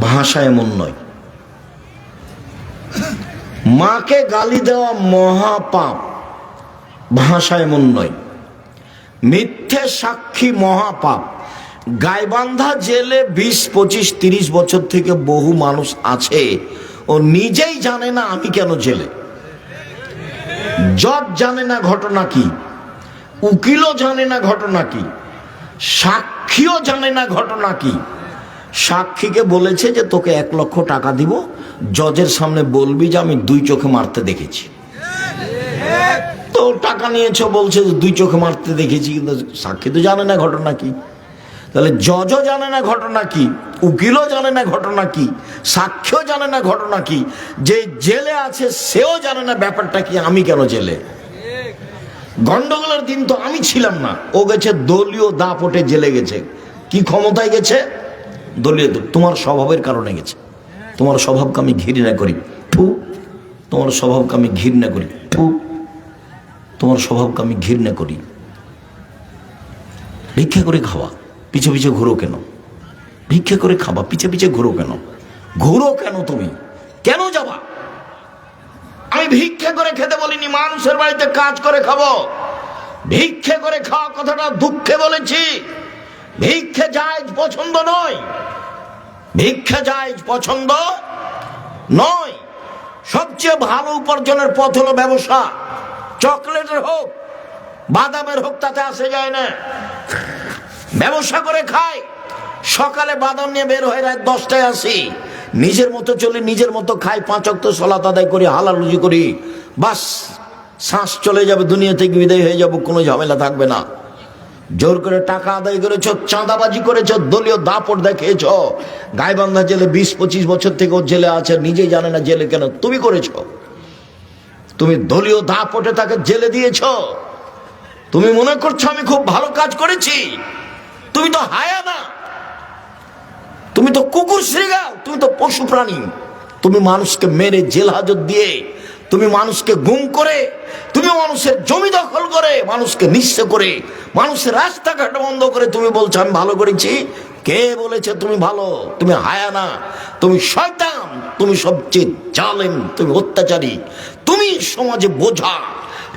ভাষা এমন নয়। মাকে গালি দেওয়া মহাপাপ, ভাষা এমন নয়। মিথ্যে সাক্ষী মহাপাপ। গাইবান্ধা জেলে 20, 25, 30 বছর থেকে বহু মানুষ আছে, ও নিজেই জানে না আমি কেন জেলে। জজ জানে না ঘটনা কি, উকিলও জানে না ঘটনা কি, সাক্ষীও জানে না ঘটনা কি। সাক্ষীকে বলেছে যে তোকে 1 লক্ষ টাকা দিব, জজের সামনে বলবি যে আমি 2 চোখে মারতে দেখেছি। তো টাকা নিয়েছো, বলছে যে 2 চোখে মারতে দেখেছি, কিন্তু সাক্ষী তো জানে না ঘটনা কি। তাহলে জজও জানে না ঘটনা কি, উকিলও জানে না ঘটনা কি, সাক্ষীও জানে না ঘটনা কি, যে জেলে আছে সেও জানে না ব্যাপারটা কি, আমি কেন জেলে। গন্ডগোলের দিন তো আমি ছিলাম না, ও গেছে দলীয় দাপটে জেলে গেছে। কি ক্ষমতায় গেছে? দলীয়। তোমার স্বভাবের কারণে গেছে। তোমার স্বভাবকে আমি ঘৃণা করি, ফু। তোমার স্বভাবকে আমি ঘৃণা করি, ফু। তোমার স্বভাবকে আমি ঘৃণা করি। ভিক্ষা করে খাওয়া, পিছে পিছে ঘুরো কেন? ভিক্ষা করে খাবা, পিছে পিছে ঘুরো কেন? ঘুরো কেন? তুমি কেন যাবা? আমি ভিক্ষা করে খেতে বলিনি, মানুষের বাড়িতে কাজ করে খাবো। ভিক্ষা করে খাওয়া কথাটা দুঃখে বলেছি। ভিক্ষা জায়েজ পছন্দ নয়, ভিক্ষা জায়েজ পছন্দ নয়। সবচেয়ে ভালো উপার্জনের পথ হলো ব্যবসা। চকলেটের হোক, বাদামের হোক, তাতে আসে যায় না। ব্যবসা করে খাই, সকালে বাদাম নিয়ে বের হয়ে রাত 10টায় আসি, নিজের মতো চলি, নিজের মতো খাই, 5 ওয়াক্ত সালাত আদায় করি, হালাল রুজি করি, বাস শ্বাস চলে যাবে, দুনিয়া থেকে বিদায় হয়ে যাব, কোনো ঝামেলা থাকবে না। জোর করে টাকা আদায় করেছ, চাঁদাবাজি করেছ, দলীয় দাপট দেখিয়েছ। গাইবান্ধা জেলে 20-25 বছর থেকে ও জেলে আছে, নিজেই জানে না জেলে কেন। তুমি করেছ, তুমি দলীয় দাপটে তাকে জেলে দিয়েছ। তুমি মনে করছো আমি খুব ভালো কাজ করেছি। তুমি তো হায়া না, তুমি তো কুকুর শ্রীগাও, তুমি তো পশু প্রাণী। তুমি মানুষকে মেরে জেল হাজত দিয়ে, তুমি মানুষকে গুম করে, তুমি মানুষের জমি দখল করে, মানুষকে নিঃস্ব করে, মানুষের রাস্তাঘাট বন্ধ করে তুমি বলছো আমি ভালো করেছি। কে বলেছে তুমি ভালো? তুমি হায়া না, তুমি শয়তান, তুমি সবচেয়ে জালেম, তুমি অত্যাচারী, তুমি সমাজে বোঝা।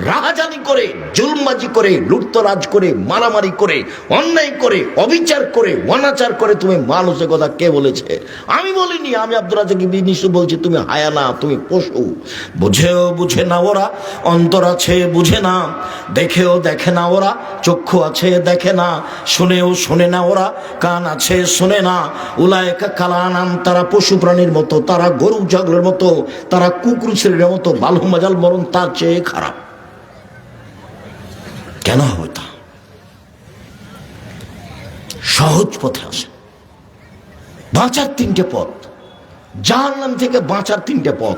রাহাজানি করে, জুলমাজি করে, লুটতরাজ করে, মারামারি করে, অন্যায় করে, অবিচার করে, অনাচার করে তুমি মানুষের কথা কে বলেছে? আমি বলিনি। আমি আব্দুর রাজ্জাক বিনিশু বলছি তুমি হায়া না, তুমি পশু। বুঝেও বুঝে না ওরা, অন্তর আছে বুঝে না, দেখেও দেখে না ওরা, চক্ষু আছে দেখে না, শুনেও শোনে না ওরা, কান আছে শোনে না। উলায়েকা কালানাম, তারা পশু প্রাণীর মতো, তারা গরু ছাগলের মতো, তারা কুকুর ছেলের মতো, বালহু মাজাল, বরং তার চেয়ে খারাপ। কেন হবে তা? সহজ পথে আসে। বাঁচার 3টে পথ, জাহান্নাম থেকে বাঁচার 3টে পথ।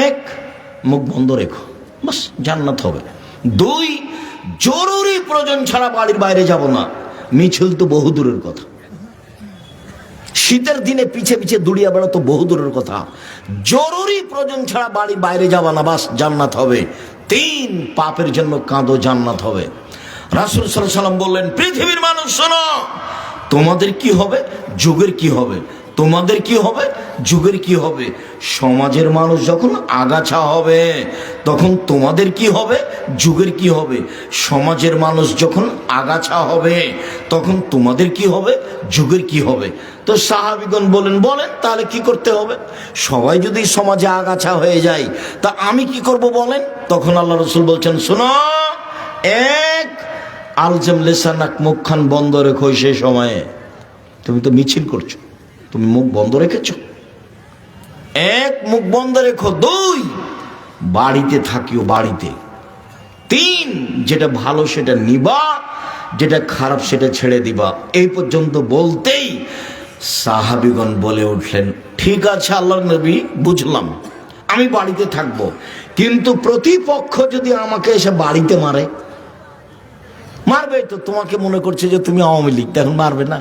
1, মুখ বন্ধ রেখো, বাস জান্নাত হবে। 2, জরুরি প্রয়োজন ছাড়া বাড়ির বাইরে যাব না। মিছিল তো বহু দূরের কথা। শীতের দিনে পিছে পিছে দুড়িয়া বেড়াতো বহু দূরের কথা, জরুরি প্রয়োজন ছাড়া বাড়ি বাইরে যাবা না, বাস জান্নাত হবে। 3 পাপের জন্য কাঁদো, জান্নাত হবে। রাসূল সাল্লাল্লাহু আলাইহি ওয়াসাল্লাম বললেন, পৃথিবীর মানুষ শোনো, তোমাদের কি হবে, যুগের কি হবে, তোমাদের কি হবে, যুগের কি হবে। সমাজের মানুষ যখন আগাছা হবে তখন তোমাদের কি হবে, যুগের কি হবে। সমাজের মানুষ যখন আগাছা হবে তখন তোমাদের কি হবে, যুগের কি হবে। তো সাহাবীগণ বলেন তাহলে কি করতে হবে? সবাই যদি সমাজে আগাছা হয়ে যায় তা আমি কি করব বলেন? তখন আল্লাহ রাসূল বলছেন, শোনো, এক আলজাম লিসানাক, মুখখান বন্ধ রেখো। সেই সময়ে তুমি তো মিছিল করছো, তুমি মুখ বন্ধ রেখেছো। 1 মুখ বন্ধ রেখো। 2 বাড়িতে থাকিও, বাড়িতে। 3 যেটা ভালো সেটা নিবা, যেটা খারাপ সেটা ছেড়ে দিবা। এই পর্যন্ত বলতেই সাহাবীগণ বলে উঠলেন, ঠিক আছে আল্লাহর নবী, বুঝলাম, আমি বাড়িতে থাকবো, কিন্তু প্রতিপক্ষ যদি আমাকে এসে বাড়িতে মারে? মারবে তো, তোমাকে মনে করছে যে তুমি আওয়ামী লীগ, তখন মারবে না?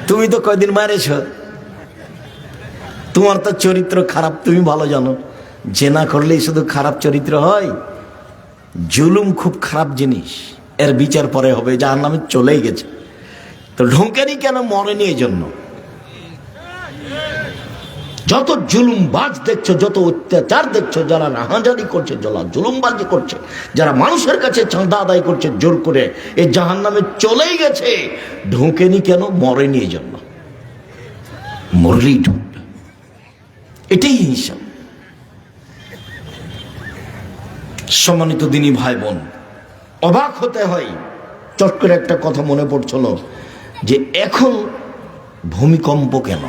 তুমি তো কয়দিন মারেছ, তোমার তো চরিত্র খারাপ, তুমি ভালো জানো। জেনা করলেই শুধু খারাপ চরিত্র হয়? জুলুম খুব খারাপ জিনিস, এর বিচার পরে হবে, জাহান্নামে চলেই গেছে। তো ঢোকেনি কেন, মরেনি এই জন্য। যত জুলুমবাজ দেখছো, যত অত্যাচার দেখছো, যারা রাহাজানি করছে, যারা জুলুমবাজি করছে, যারা মানুষের কাছে চাঁদা আদায় করছে জোর করে, এই জাহান্নামে চলেই গেছে। ঢোকেনি কেন, মরেনি এই জন্য। মরলেই ঢুকবে, এটাই হিসাব। সম্মানিত দিনী ভাই বোন, অবাক হতে হয়। চট করে একটা কথা মনে পড়ছিল যে এখন ভূমিকম্প কেন,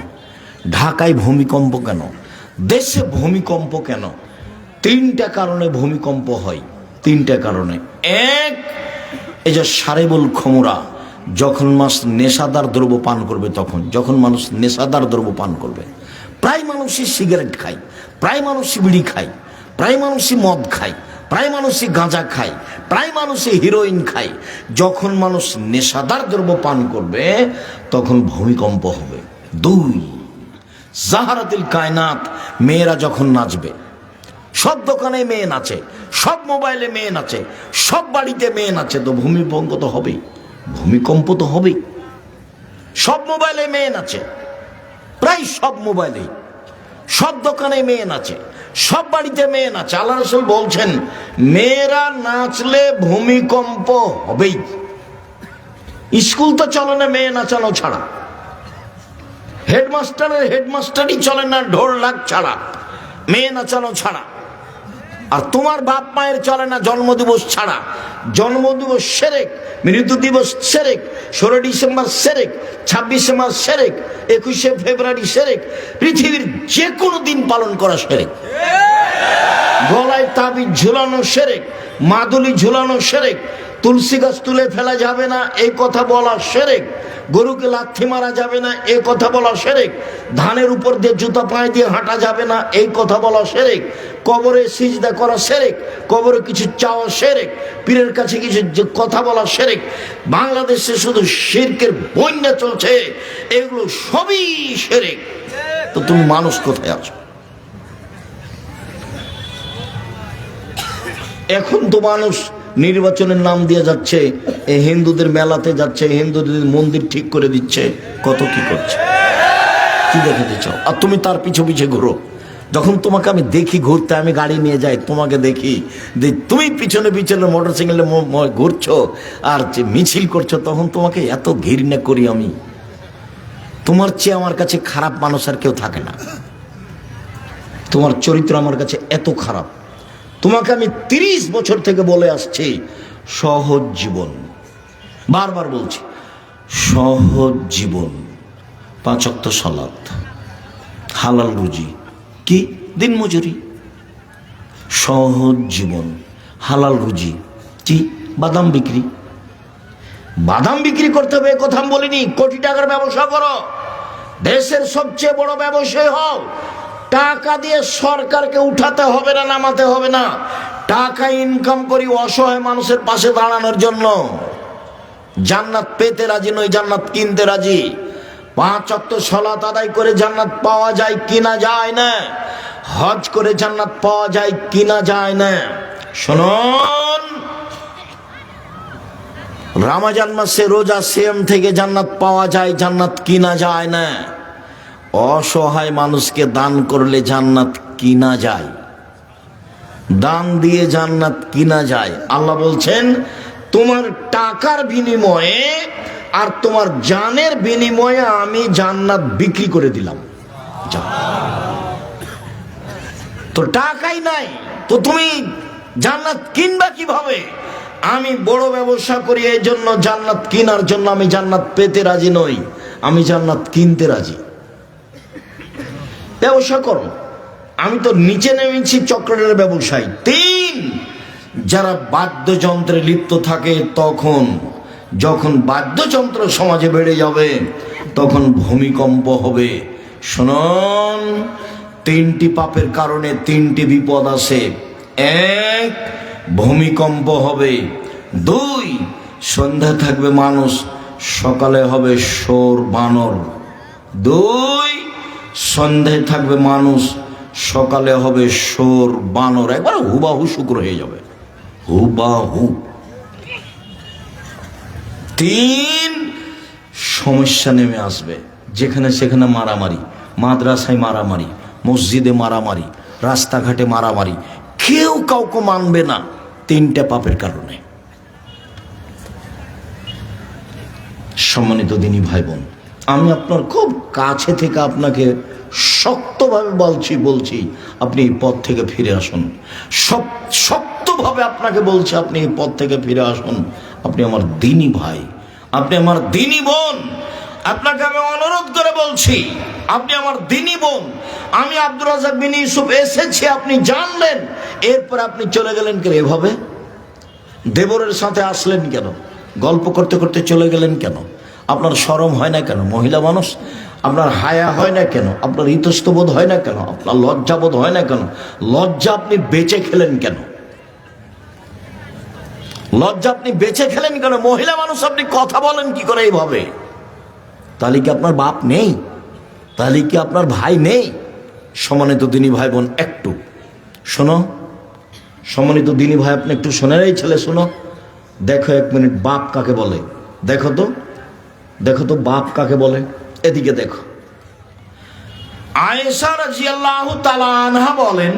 ঢাকায় ভূমিকম্প কেন, দেশে ভূমিকম্প কেন? 3টা কারণে ভূমিকম্প হয়, 3টা কারণে। 1, এই যে সারেবুল খমরা, যখন মানুষ নেশাদার দ্রব্য পান করবে, তখন যখন মানুষ নেশাদার দ্রব্য পান করবে, প্রায় মানুষই সিগারেট খায়, প্রায় মানুষই বিড়ি খায়, প্রায় মানুষই মদ খায়, প্রায় মানুষই গাঁজা খায়, প্রায় মানুষই হিরোইন খায়। যখন মানুষ নেশাদার দ্রব্য পান করবে তখন ভূমিকম্প হবে। 2, জাহারাতিল কায়নাত, মেয়েরা যখন নাচবে, সব দোকানে মেয়ে নাচে, সব মোবাইলে মেয়ে নাচে, সব বাড়িতে মেয়ে নাচে, তো ভূমিকম্প তো হবেই, ভূমিকম্প তো হবেই। সব মোবাইলে মেয়ে নাচে, প্রায় সব মোবাইলে, সব দোকানে মেয়ে নাচে, সব বাড়িতে মেয়ে নাচে। আল্লাহ রাসূল বলছেন, মেয়েরা নাচলে ভূমিকম্প হবেই। স্কুল তো চলে না মেয়ে নাচানো ছাড়া, হেডমাস্টারই চলে না ঢোল লাগ ছাড়া, মেয়ে নাচানো ছাড়া। আর তোমার বাপ মায়ের চলে না জন্মদিবস ছাড়া। জন্মদিবস শিরক, মৃত্যু দিবস শিরক, 16 ডিসেম্বর শিরক, 26শে মার্চ শিরক, 21শে ফেব্রুয়ারি শিরক, পৃথিবীর যে কোনো দিন পালন করা শিরক। গলায় তাবিজ ঝুলানো শিরক, মাদুলি ঝুলানো শিরক, তুলসী গাছ তুলে ফেলা যাবে না এই কথা বলা শিরক, গরুকে লাথি মারা যাবে না এই কথা বলা শিরক, ধানের উপর দিয়ে জুতা পায়ে দিয়ে হাঁটা যাবে না এই কথা বলা শিরক, কবরে সিজদা করা শিরক, কবরে কিছু চাওয়া শিরক, পীরের কাছে কিছু কথা বলা শিরক। বাংলাদেশে শুধু শিরকের বন্যা চলছে, এগুলো সবই শিরক। তো তুমি মানুষ কোথায় আছো? এখন তো মানুষ নির্বাচনের নাম দিয়ে যাচ্ছে, এই হিন্দুদের মেলাতে যাচ্ছে, হিন্দুদের মন্দির ঠিক করে দিচ্ছে, কত কি করছে। কি দেখাতে চাও? আর তুমি তার পিছু পিছে ঘুরো। যখন তোমাকে আমি দেখি ঘুরতে, আমি গাড়ি নিয়ে যাই, তোমাকে দেখি তুমি পিছনে পিছনে মোটরসাইকেলে ঘুরছো আর যে মিছিল করছো, তখন তোমাকে এত ঘৃণা করি আমি। তোমার চেয়ে আমার কাছে খারাপ মানুষ আর কেউ থাকে না। তোমার চরিত্র আমার কাছে এত খারাপ। তোমাকে আমি 30 বছর থেকে বলে আসছি, সহজ জীবন, বারবার বলছি, সহজ জীবন, 5 ওয়াক্ত সালাত, হালাল রুজি, কি দিনমজুরি। সহজ জীবন, হালাল রুজি, কি বাদাম বিক্রি। বাদাম বিক্রি করতে হবে এ কথা আমি বলিনি। কোটি টাকার ব্যবসা করো, দেশের সবচেয়ে বড় ব্যবসায়ী হও। টাকা দিয়ে সরকারকে উঠাতে হবে না, নামাতে হবে না। টাকা ইনকাম করি অসহায় মানুষের পাশে দাঁড়ানোর জন্য। জান্নাত পেতে রাজি নই, জান্নাত কিনতে রাজি। 5 ওয়াক্ত সালাত আদায় করে জান্নাত পাওয়া যায় কিনা যায় না, হজ করে জান্নাত পাওয়া যায় কিনা যায় না। শুনুন, রমজান মাসে রোজা সিয়াম থেকে জান্নাত পাওয়া যায়, জান্নাত কিনা যায় না। অসহায় মানুষকে দান করলে জান্নাত কিনা যায়, দান দিয়ে জান্নাত কিনা যায়। আল্লাহ বলছেন তোমার টাকার বিনিময়ে আর তোমার জানের বিনিময়ে আমি জান্নাত বিক্রি করে দিলাম। তো টাকাই নাই, তো তুমি জান্নাত কিনবা কিভাবে? আমি বড় ব্যবসা করি, এই জন্য জান্নাত কেনার জন্য আমি জান্নাত পেতে রাজি নই, আমি জান্নাত কিনতে রাজি। ব্যবসা করো, আমি তো নিচে নেমেছি চক্রের ব্যবসায়ী। 3, যারা বাদ্যযন্ত্রে লিপ্ত থাকে, যখন বাদ্যযন্ত্র সমাজে বেড়ে যাবে তখন ভূমিকম্প হবে। শুনুন, 3টি পাপের কারণে 3টি বিপদ আছে। 1, ভূমিকম্প হবে। 2, সন্ধ্যা থাকবে মানুষ, সকালে হবে শোর বানর। 2, সন্ধ্যায় থাকবে মানুষ, সকালে হবে শোর বানর। একবার হুবাহু শুক্র হয়ে যাবে, হুবাহু। 3, সমস্যা নেমে আসবে, যেখানে সেখানে মারামারি, মাদ্রাসায় মারামারি, মসজিদে মারামারি, রাস্তাঘাটে মারামারি, কেউ কাউকে মানবে না 3টা পাপের কারণে। সম্মানিত দিনী ভাই বোন, আমি আপনার খুব কাছে থেকে আপনাকে শক্তভাবে বলছি আপনি এই পথ থেকে ফিরে আসুন। শক্তভাবে আপনাকে বলছি আপনি এই পথ থেকে ফিরে আসুন। আপনি আমার দিনী ভাই, আপনি আমার দিনী বোন, আপনাকে আমি অনুরোধ করে বলছি, আপনি আমার দিনী বোন। আমি আব্দুর রাজ্জাক বিন ইউসুফ এসেছি, আপনি জানলেন, এরপর আপনি চলে গেলেন কেন? এভাবে দেবরের সাথে আসলেন কেন? গল্প করতে করতে চলে গেলেন কেন? আপনার শরম হয় না কেন? মহিলা মানুষ, আপনার হায়া হয় না কেন? আপনার ইতস্তবোধ হয় না কেন? আপনার লজ্জাবোধ হয় না কেন? লজ্জা আপনি বেঁচে খেলেন কেন? লজ্জা আপনি বেঁচে খেলেন কেন? মহিলা মানুষ, আপনি কথা বলেন কি করে এইভাবে? তাহলে কি আপনার বাপ নেই? তাহলে কি আপনার ভাই নেই? সম্মানিত দিনী ভাই বোন, একটু শোনো। সম্মানিত দিনী ভাই, আপনি একটু শোনেন। এই ছেলে শোনো, দেখো 1 মিনিট, বাপ কাকে বলে? দেখো তো বাপ কাকে বলে। এদিকে দেখো। আয়েশা রাদিয়াল্লাহু তাআলা আনহা বলেন,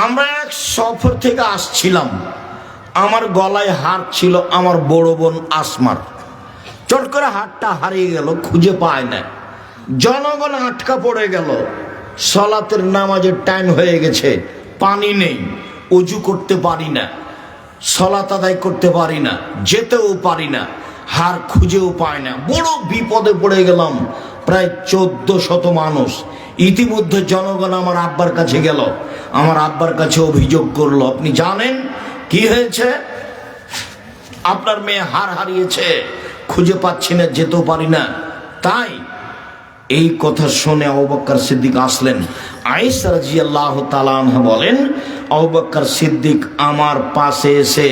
আমরা এক সফর থেকে আসছিলাম, আমার গলায় হার ছিল আমার বড় বোন আসমার। চট করে হারটা হারিয়ে গেল, খুঁজে পায় না। জনগণ আটকা পড়ে গেল, সালাতের নামাজের টাইম হয়ে গেছে, পানি নেই, ওযু করতে পারি না, সালাত আদায় করতে পারি না, যেতেও পারি না, হার খুঁজেও পায় না, বড় বিপদে পড়ে গেলাম। প্রায় 1400 মানুষ। ইতিমধ্যে জনগণ আমার আব্বার কাছে গেল, আমার আব্বার কাছে অভিযোগ করলো, আপনি জানেন কি হয়েছে? আপনার মেয়ে হার হারিয়েছে, খুঁজে পাচ্ছি না, যেতেও পারি না। তাই এই কথা শুনে আবু বকর সিদ্দিক আসলেন। আয়েশা রাদিয়াল্লাহু তাআলা আনহা বলেন, আবু বকর সিদ্দিক আমার পাশে এসে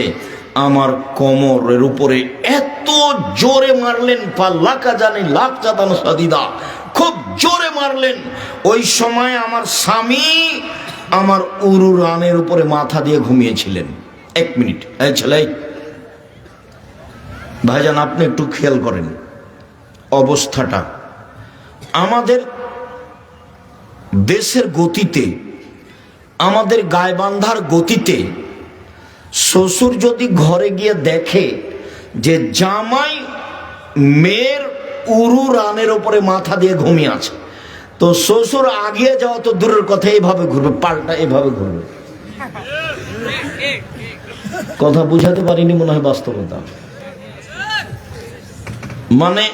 আমার কোমরের উপরে এত জোরে মারলেন, পাল্লাকা জানি লাখ জাদান সাদিদা, খুব জোরে মারলেন। ওই সময় আমার স্বামী আমার উরু রানের উপরে মাথা দিয়ে ঘুমিয়েছিলেন। 1 মিনিট, এই ছেলে, ভাইজান আপনি একটু খেয়াল করেন অবস্থাটা। আমাদের দেশের গতিতে, আমাদের গায়বান্ধার গতিতে, শ্বশুর যদি ঘরে গিয়ে দেখে যে জামাই মেয়ের উরু রানের উপরে মাথা দিয়ে ঘুমিয়ে আছে, তো শ্বশুর আগিয়ে যাওয়া তো দূরের কথা, এইভাবে ঘুরবে, পাল্টা এভাবে ঘুরবে। কথা বুঝাতে পারিনি মনে হয়, বাস্তবতা। মানে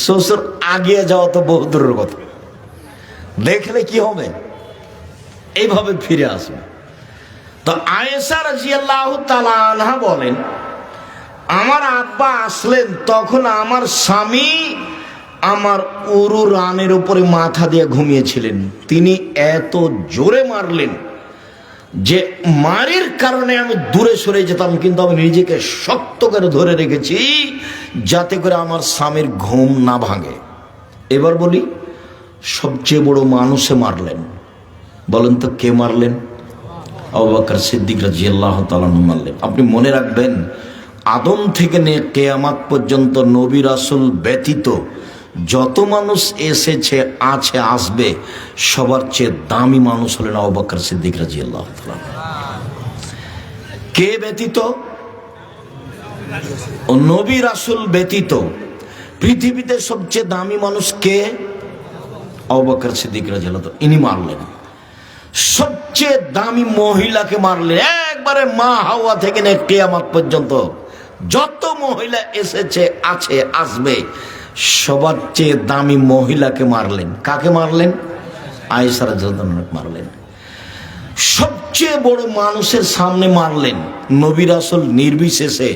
শ্বশুর আগিয়ে যাওয়া তো বহু দূরের কথা, দেখলে কি হবে? এইভাবে ফিরে আসবে। তো আয়েশা রাদিয়াল্লাহু তাআলা আনহা বলেন, আমার আব্বা আসলেন, তখন আমার স্বামী আমার উরু রানের উপরে মাথা দিয়ে ঘুমিয়েছিলেন। তিনি এত জোরে মারলেন যে মারের কারণে আমি দূরে সরে যেতাম, কিন্তু আমি নিজেকে শক্ত করে ধরে রেখেছি যাতে করে আমার স্বামীর ঘুম না ভাঙে। এবার বলি, সবচেয়ে বড় মানুষে মারলেন, বলেন তো কে মারলেন? আবু বকর সিদ্দিক রাদিয়াল্লাহু তাআলা মারলেন। আপনি মনে রাখবেন, আদম থেকে নিয়ে কিয়ামত পর্যন্ত নবী রাসূল ব্যতীত যত মানুষ এসেছে, আছে, আসবে, সবার চেয়ে দামি মানুষ হলেন আবু বকর সিদ্দিক রাদিয়াল্লাহু তাআলা। কে ব্যতীত? নবী রাসূল ব্যতীত পৃথিবীতে সবচেয়ে দামি মানুষ কে? আবু বকর সিদ্দিক রাদিয়াল্লাহু তাআলা। ইনি মারলেন। সবচেয়ে দামি মহিলাকে মারলেন, একবারে মা হাওয়া থেকে নিয়ে কিয়ামত পর্যন্ত যত মহিলা এসেছে, আছে, আসবে, সবার চেয়ে দামি মহিলাকে মারলেন। কাকে মারলেন? আয়েশা রাদিয়াল্লাহু আনহা মারলেন। সবচেয়ে বড় মানুষের সামনে মারলেন, নবী রাসূল নির্বিশেষে,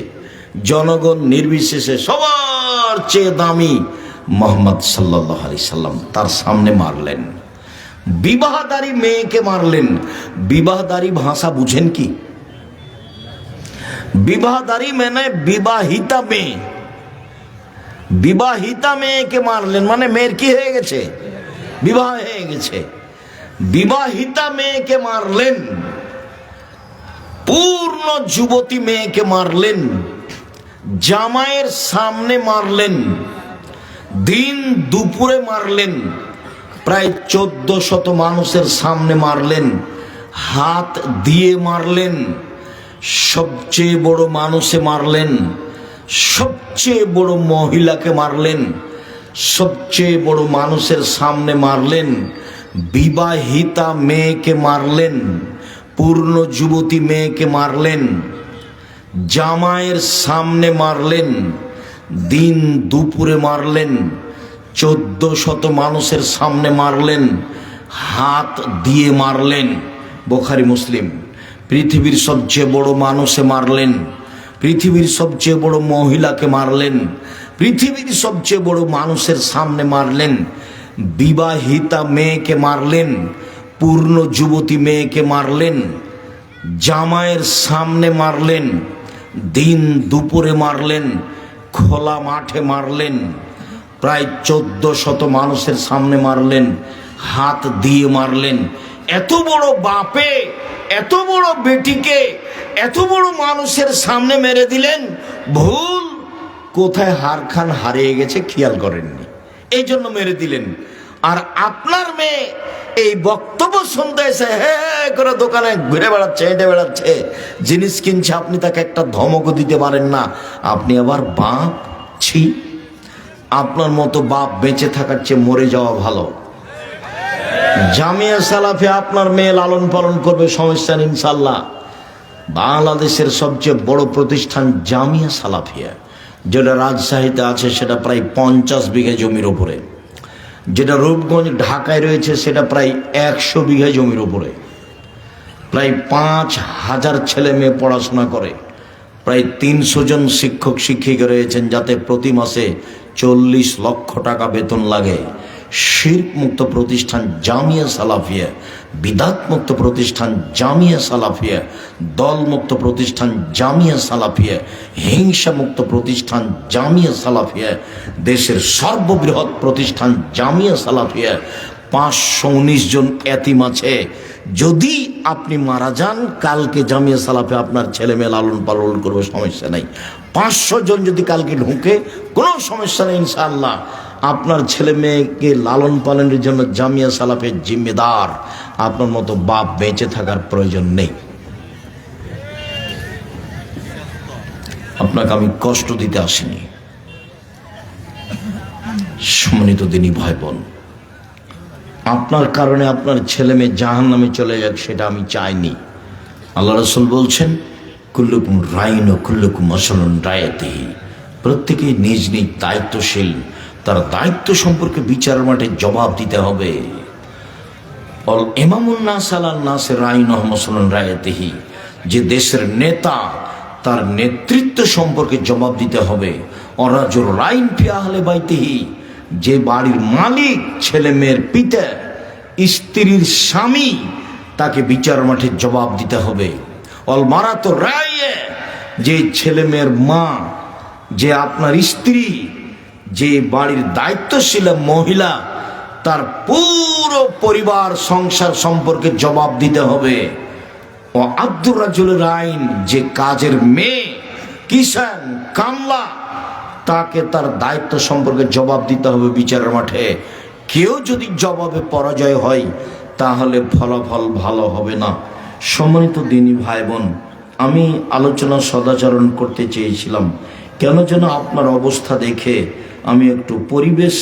জনগণ নির্বিশেষে, সবার চেয়ে দামি মুহাম্মদ সাল্লাল্লাহু আলাইহি সাল্লাম, তার সামনে মারলেন। বিবাহদারী মেয়েকে মারলেন। বিবাহদারী ভাষা বুঝেন কি? বিবাহদারী মানে বিবাহিতা মেয়ে। বিবাহিতা মেয়েকে মারলেন মানে মেয়ের কি হয়ে গেছে? বিবাহ হয়ে গেছে। বিবাহিতা মেয়েকে মারলেন। পূর্ণ যুবতী মেয়েকে মারলেন। জামাইয়ের সামনে মারলেন। দিন দুপুরে মারলেন। প্রায় 1400 মানুষের সামনে মারলেন। হাত দিয়ে মারলেন। সবচেয়ে বড় মানুষে মারলেন। সবচেয়ে বড় মহিলাকে মারলেন। সবচেয়ে বড় মানুষের সামনে মারলেন। বিবাহিতা মেয়েকে মারলেন। পূর্ণ যুবতী মেয়েকে মারলেন। জামাইয়ের সামনে মারলেন। দিন দুপুরে মারলেন। 1400 মানুষের সামনে মারলেন। হাত দিয়ে মারলেন। বুখারী মুসলিম। পৃথিবীর সবচেয়ে বড় মানুষে মারলেন। পৃথিবীর সবচেয়ে বড় মহিলাকে মারলেন। পৃথিবীর সবচেয়ে বড় মানুষের সামনে মারলেন। বিবাহিতা মেয়েকে মারলেন। পূর্ণ যুবতী মেয়েকে মারলেন। জামাইয়ের সামনে মারলেন। দিন দুপুরে মারলেন। খোলা মাঠে মারলেন। প্রায় 1400 মানুষের সামনে মারলেন। হাত দিয়ে মারলেন। এত বড় বাপে এত বড় বেটিকে এত বড় মানুষের সামনে মেরে দিলেন। ভুল কোথায় হারখান হারিয়ে গেছে খেয়াল করেননি, এই জন্য মেরে দিলেন। আর আপনার মেয়ে এই বক্তব্য শুনতে এসে হে করে দোকানে ঘুরে বেড়াচ্ছে, হেঁটে বেড়াচ্ছে, জিনিস কিনছে, আপনি তাকে একটা ধমকও দিতে পারেন না। আপনি আবার বাপ? ছি, আপনার মতো বাপ বেঁচে থাকার চেয়ে মরে যাওয়া ভালো। জামিয়া সালাফিয়া আপনার মেয়ে লালন পালন করবে, সমস্যা নেই ইনশাল্লাহ। বাংলাদেশের সবচেয়ে বড় প্রতিষ্ঠান জামিয়া সালাফিয়া, যেটা রাজশাহীতে আছে, সেটা প্রায় 50 বিঘা জমির উপরে। যেটা রূপগঞ্জ ঢাকায় রয়েছে, সেটা প্রায় 100 বিঘা জমির উপরে। প্রায় 5000 ছেলে মেয়ে পড়াশোনা করে। প্রায় 300 জন শিক্ষক শিক্ষিকা রয়েছেন, যাতে প্রতি মাসে 40 লক্ষ টাকা বেতন লাগে। শিরক মুক্ত প্রতিষ্ঠান জামিয়া সালাফিয়া, বিদাত মুক্ত প্রতিষ্ঠান জামিয়া সালাফিয়া, দল মুক্ত প্রতিষ্ঠান জামিয়া সালাফিয়া, হিংসা মুক্ত প্রতিষ্ঠান জামিয়া সালাফিয়া, দেশের সর্ববৃহৎ প্রতিষ্ঠান জামিয়া সালাফিয়া। 519 জন এতিম আছে। যদি আপনি মারা যান, কালকে জামিয়া সালাফিয়া আপনার ছেলে মেয়ে লালন পালন করবে, সমস্যা নেই। 500 জন যদি কালকে ঢুকে, কোনো সমস্যা নেই ইনশাআল্লাহ। আপনার ছেলে মেয়েকে লালন পালনের জন্য জামিয়া সালাফের জিম্মেদার। আপনার মতো বাপ বেঁচে থাকার প্রয়োজন নেই। আপনাকে আমি কষ্ট দিতে আসিনি। সম্মানিত দিনী ভাই বোন, আপনার কারণে আপনার ছেলে মেয়ে জাহান্নামে চলে যাক, সেটা আমি চাইনি। আল্লাহ রাসূল বলছেন, কুল্লুকুম রাইন ও কুল্লুকুম মাসউলুন রায়াতিহি। প্রত্যেকেই নিজ নিজ দায়িত্বশীল, তার দায়িত্ব সম্পর্কে বিচার মাঠে জবাব দিতে হবে। অল ইমামুন নাস আলান নাস রাইন ও মাসউলুন রায়াতিহি। যে দেশের নেতা, তার নেতৃত্ব সম্পর্কে জবাব দিতে হবে। অরাজুল রাইন ফি আহলে বাইতিহি। যে বাড়ির মালিক, ছেলে মেয়ের পিতা, স্ত্রীর স্বামী, তাকে বিচার মাঠে জবাব দিতে হবে। অল মারাত রায়ে। যে ছেলে মেয়ের মা, যে আপনার স্ত্রী, যে বাড়ির দায়িত্বশীল মহিলা তার পুরো পরিবার সংসার সম্পর্কে জবাব দিতে হবে। ও আব্দুর রাজুলের আইন, যে কাজের মেয়ে কিষান কামলা তাকে তার দায়িত্ব সম্পর্কে জবাব দিতে হবে বিচারের মাঠে। কেউ যদি জবাবে পরাজয় হয় তাহলে ফলাফল ভালো হবে না। সম্মানিত দিনী ভাই বোন, আমি আলোচনা সদাচরণ করতে চেয়েছিলাম, কেন যেন আপনার অবস্থা দেখে আমি একটু পরিবেশ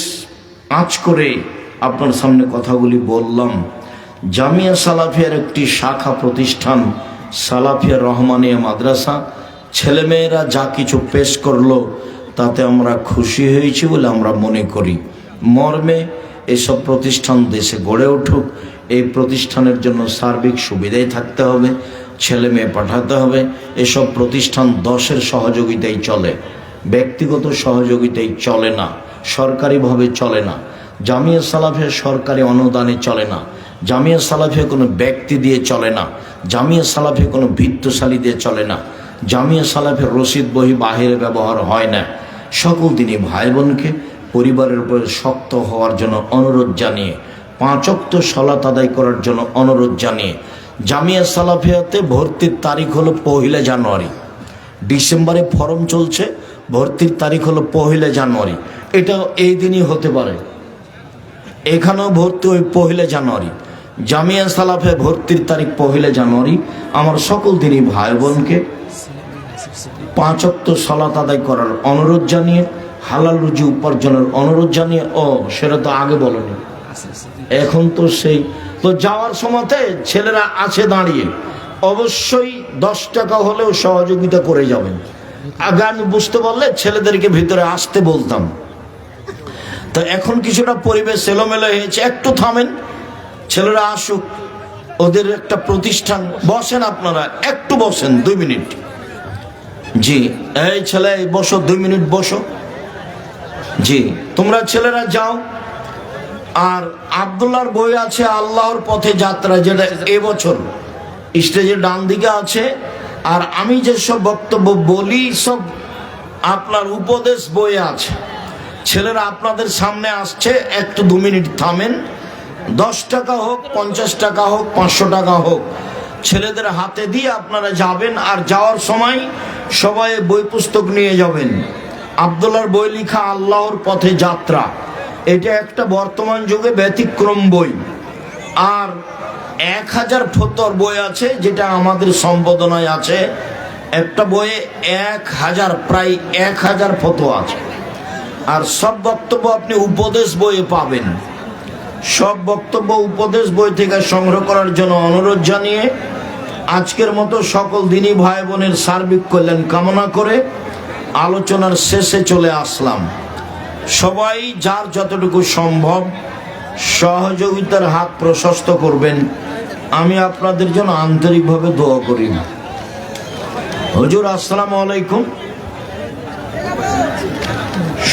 আঁচ করে আপনার সামনে কথাগুলি বললাম। জামিয়া সালাফিয়ার একটি শাখা প্রতিষ্ঠান সালাফিয়া রহমানিয়া মাদ্রাসা, ছেলেমেয়েরা যা কিছু পেশ করলো তাতে আমরা খুশি হয়েছি বলে আমরা মনে করি। মর্মে এসব প্রতিষ্ঠান দেশে গড়ে উঠুক, এই প্রতিষ্ঠানের জন্য সার্বিক সুবিধাই থাকতে হবে, ছেলে মেয়ে পাঠাতে হবে। এসব প্রতিষ্ঠান 10-এর সহযোগিতায় চলে, ব্যক্তিগত সহযোগিতায় চলে না, সরকারিভাবে চলে না। জামিয়া সালাফিয়া সরকারি অনুদানে চলে না, জামিয়া সালাফিয়া কোনো ব্যক্তি দিয়ে চলে না, জামিয়া সালাফিয়া কোনো ভিত্তশালী দিয়ে চলে না, জামিয়া সালাফিয়ার রসিদ বহি বাহিরে ব্যবহার হয় না। সকল দিনই ভাই বোনকে পরিবারের উপরে শক্ত হওয়ার জন্য অনুরোধ জানিয়ে, 5 ওয়াক্ত সালাত আদায় করার জন্য অনুরোধ জানিয়ে, জামিয়া সালাফিয়াতে ভর্তির তারিখ হলো 1 জানুয়ারি। ডিসেম্বরে ফরম চলছে, ভর্তির তারিখ হলো 1 জানুয়ারি। এটা এই দিনই হতে পারে, এখানেও ভর্তি ওই 1 জানুয়ারি। জামিয়া সালাফিয়া ভর্তির তারিখ 1 জানুয়ারি। আমার সকল দিনই ভাই বোনকে 5 ওয়াক্ত সালাত আদায় করার অনুরোধ জানিয়ে, হালাল রুজি উপার্জনের অনুরোধ জানিয়ে, সেটা তো আগে বলেনি, এখন তো সেই তো যাওয়ার সময়তে ছেলেরা আছে দাঁড়িয়ে, অবশ্যই 10 টাকা হলেও সহযোগিতা করে যাবেন। আগে আমি বুঝতে পারলে ছেলেদেরকে ভিতরে আসতে বলতাম, তো এখন কিছুটা পরিবেশ এলোমেলো হয়েছে, একটু থামেন, ছেলেরা আসুক, ওদের একটা প্রতিষ্ঠান। বসেন আপনারা, একটু বসেন 2 মিনিট। জি, এই ছেলে বসো, 2 মিনিট বসো। জি, তোমরা ছেলেরা যাও। আর আব্দুল্লাহর বই আছে আল্লাহর পথে যাত্রা, যেটা এবছর স্টেজের ডান দিকে আছে। আর আমি যেসব বক্তব্য বলি সব আপনার উপদেশ বইয়ে আছে। ছেলেরা আপনাদের সামনে আসছে, একটু 2 মিনিট থামেন। 10 টাকা হোক, 50 টাকা হোক, 500 টাকা হোক, ছেলেদের হাতে দিয়ে আপনারা যাবেন। আর যাওয়ার সময় সবাই বই পুস্তক নিয়ে যাবেন। আব্দুল্লাহর বই লেখা আল্লাহর পথে যাত্রা, এটা একটা বর্তমান যুগে ব্যতিক্রম বই। আর 1000 ফতোয়ার বই আছে, যেটা আমাদের সম্পাদনায় আছে। একটা বইয়ে 1000, প্রায় 1000 ফতোয়া আছে। আর সব বক্তব্য আপনি উপদেশ বইয়ে পাবেন। সব বক্তব্য উপদেশ বই থেকে সংগ্রহ করার জন্য অনুরোধ জানিয়ে আজকের মতো সকল দিনী ভাই বোনের সার্বিক কল্যাণ কামনা করে আলোচনার শেষে চলে আসলাম। সবাই যার যতটুকু সম্ভব সহযোগিতার হাত প্রশস্ত করবেন। আমি আপনাদের জন্য আন্তরিকভাবে দোয়া করি। হুজুর আসসালামু আলাইকুম।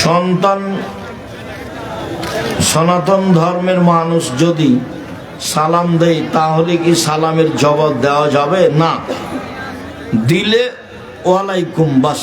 সন্তান সনাতন ধর্মের মানুষ যদি সালাম দেয় তাহলে কি সালামের জবাব দেওয়া যাবে? না, দিলে ওয়ালাইকুম বাস।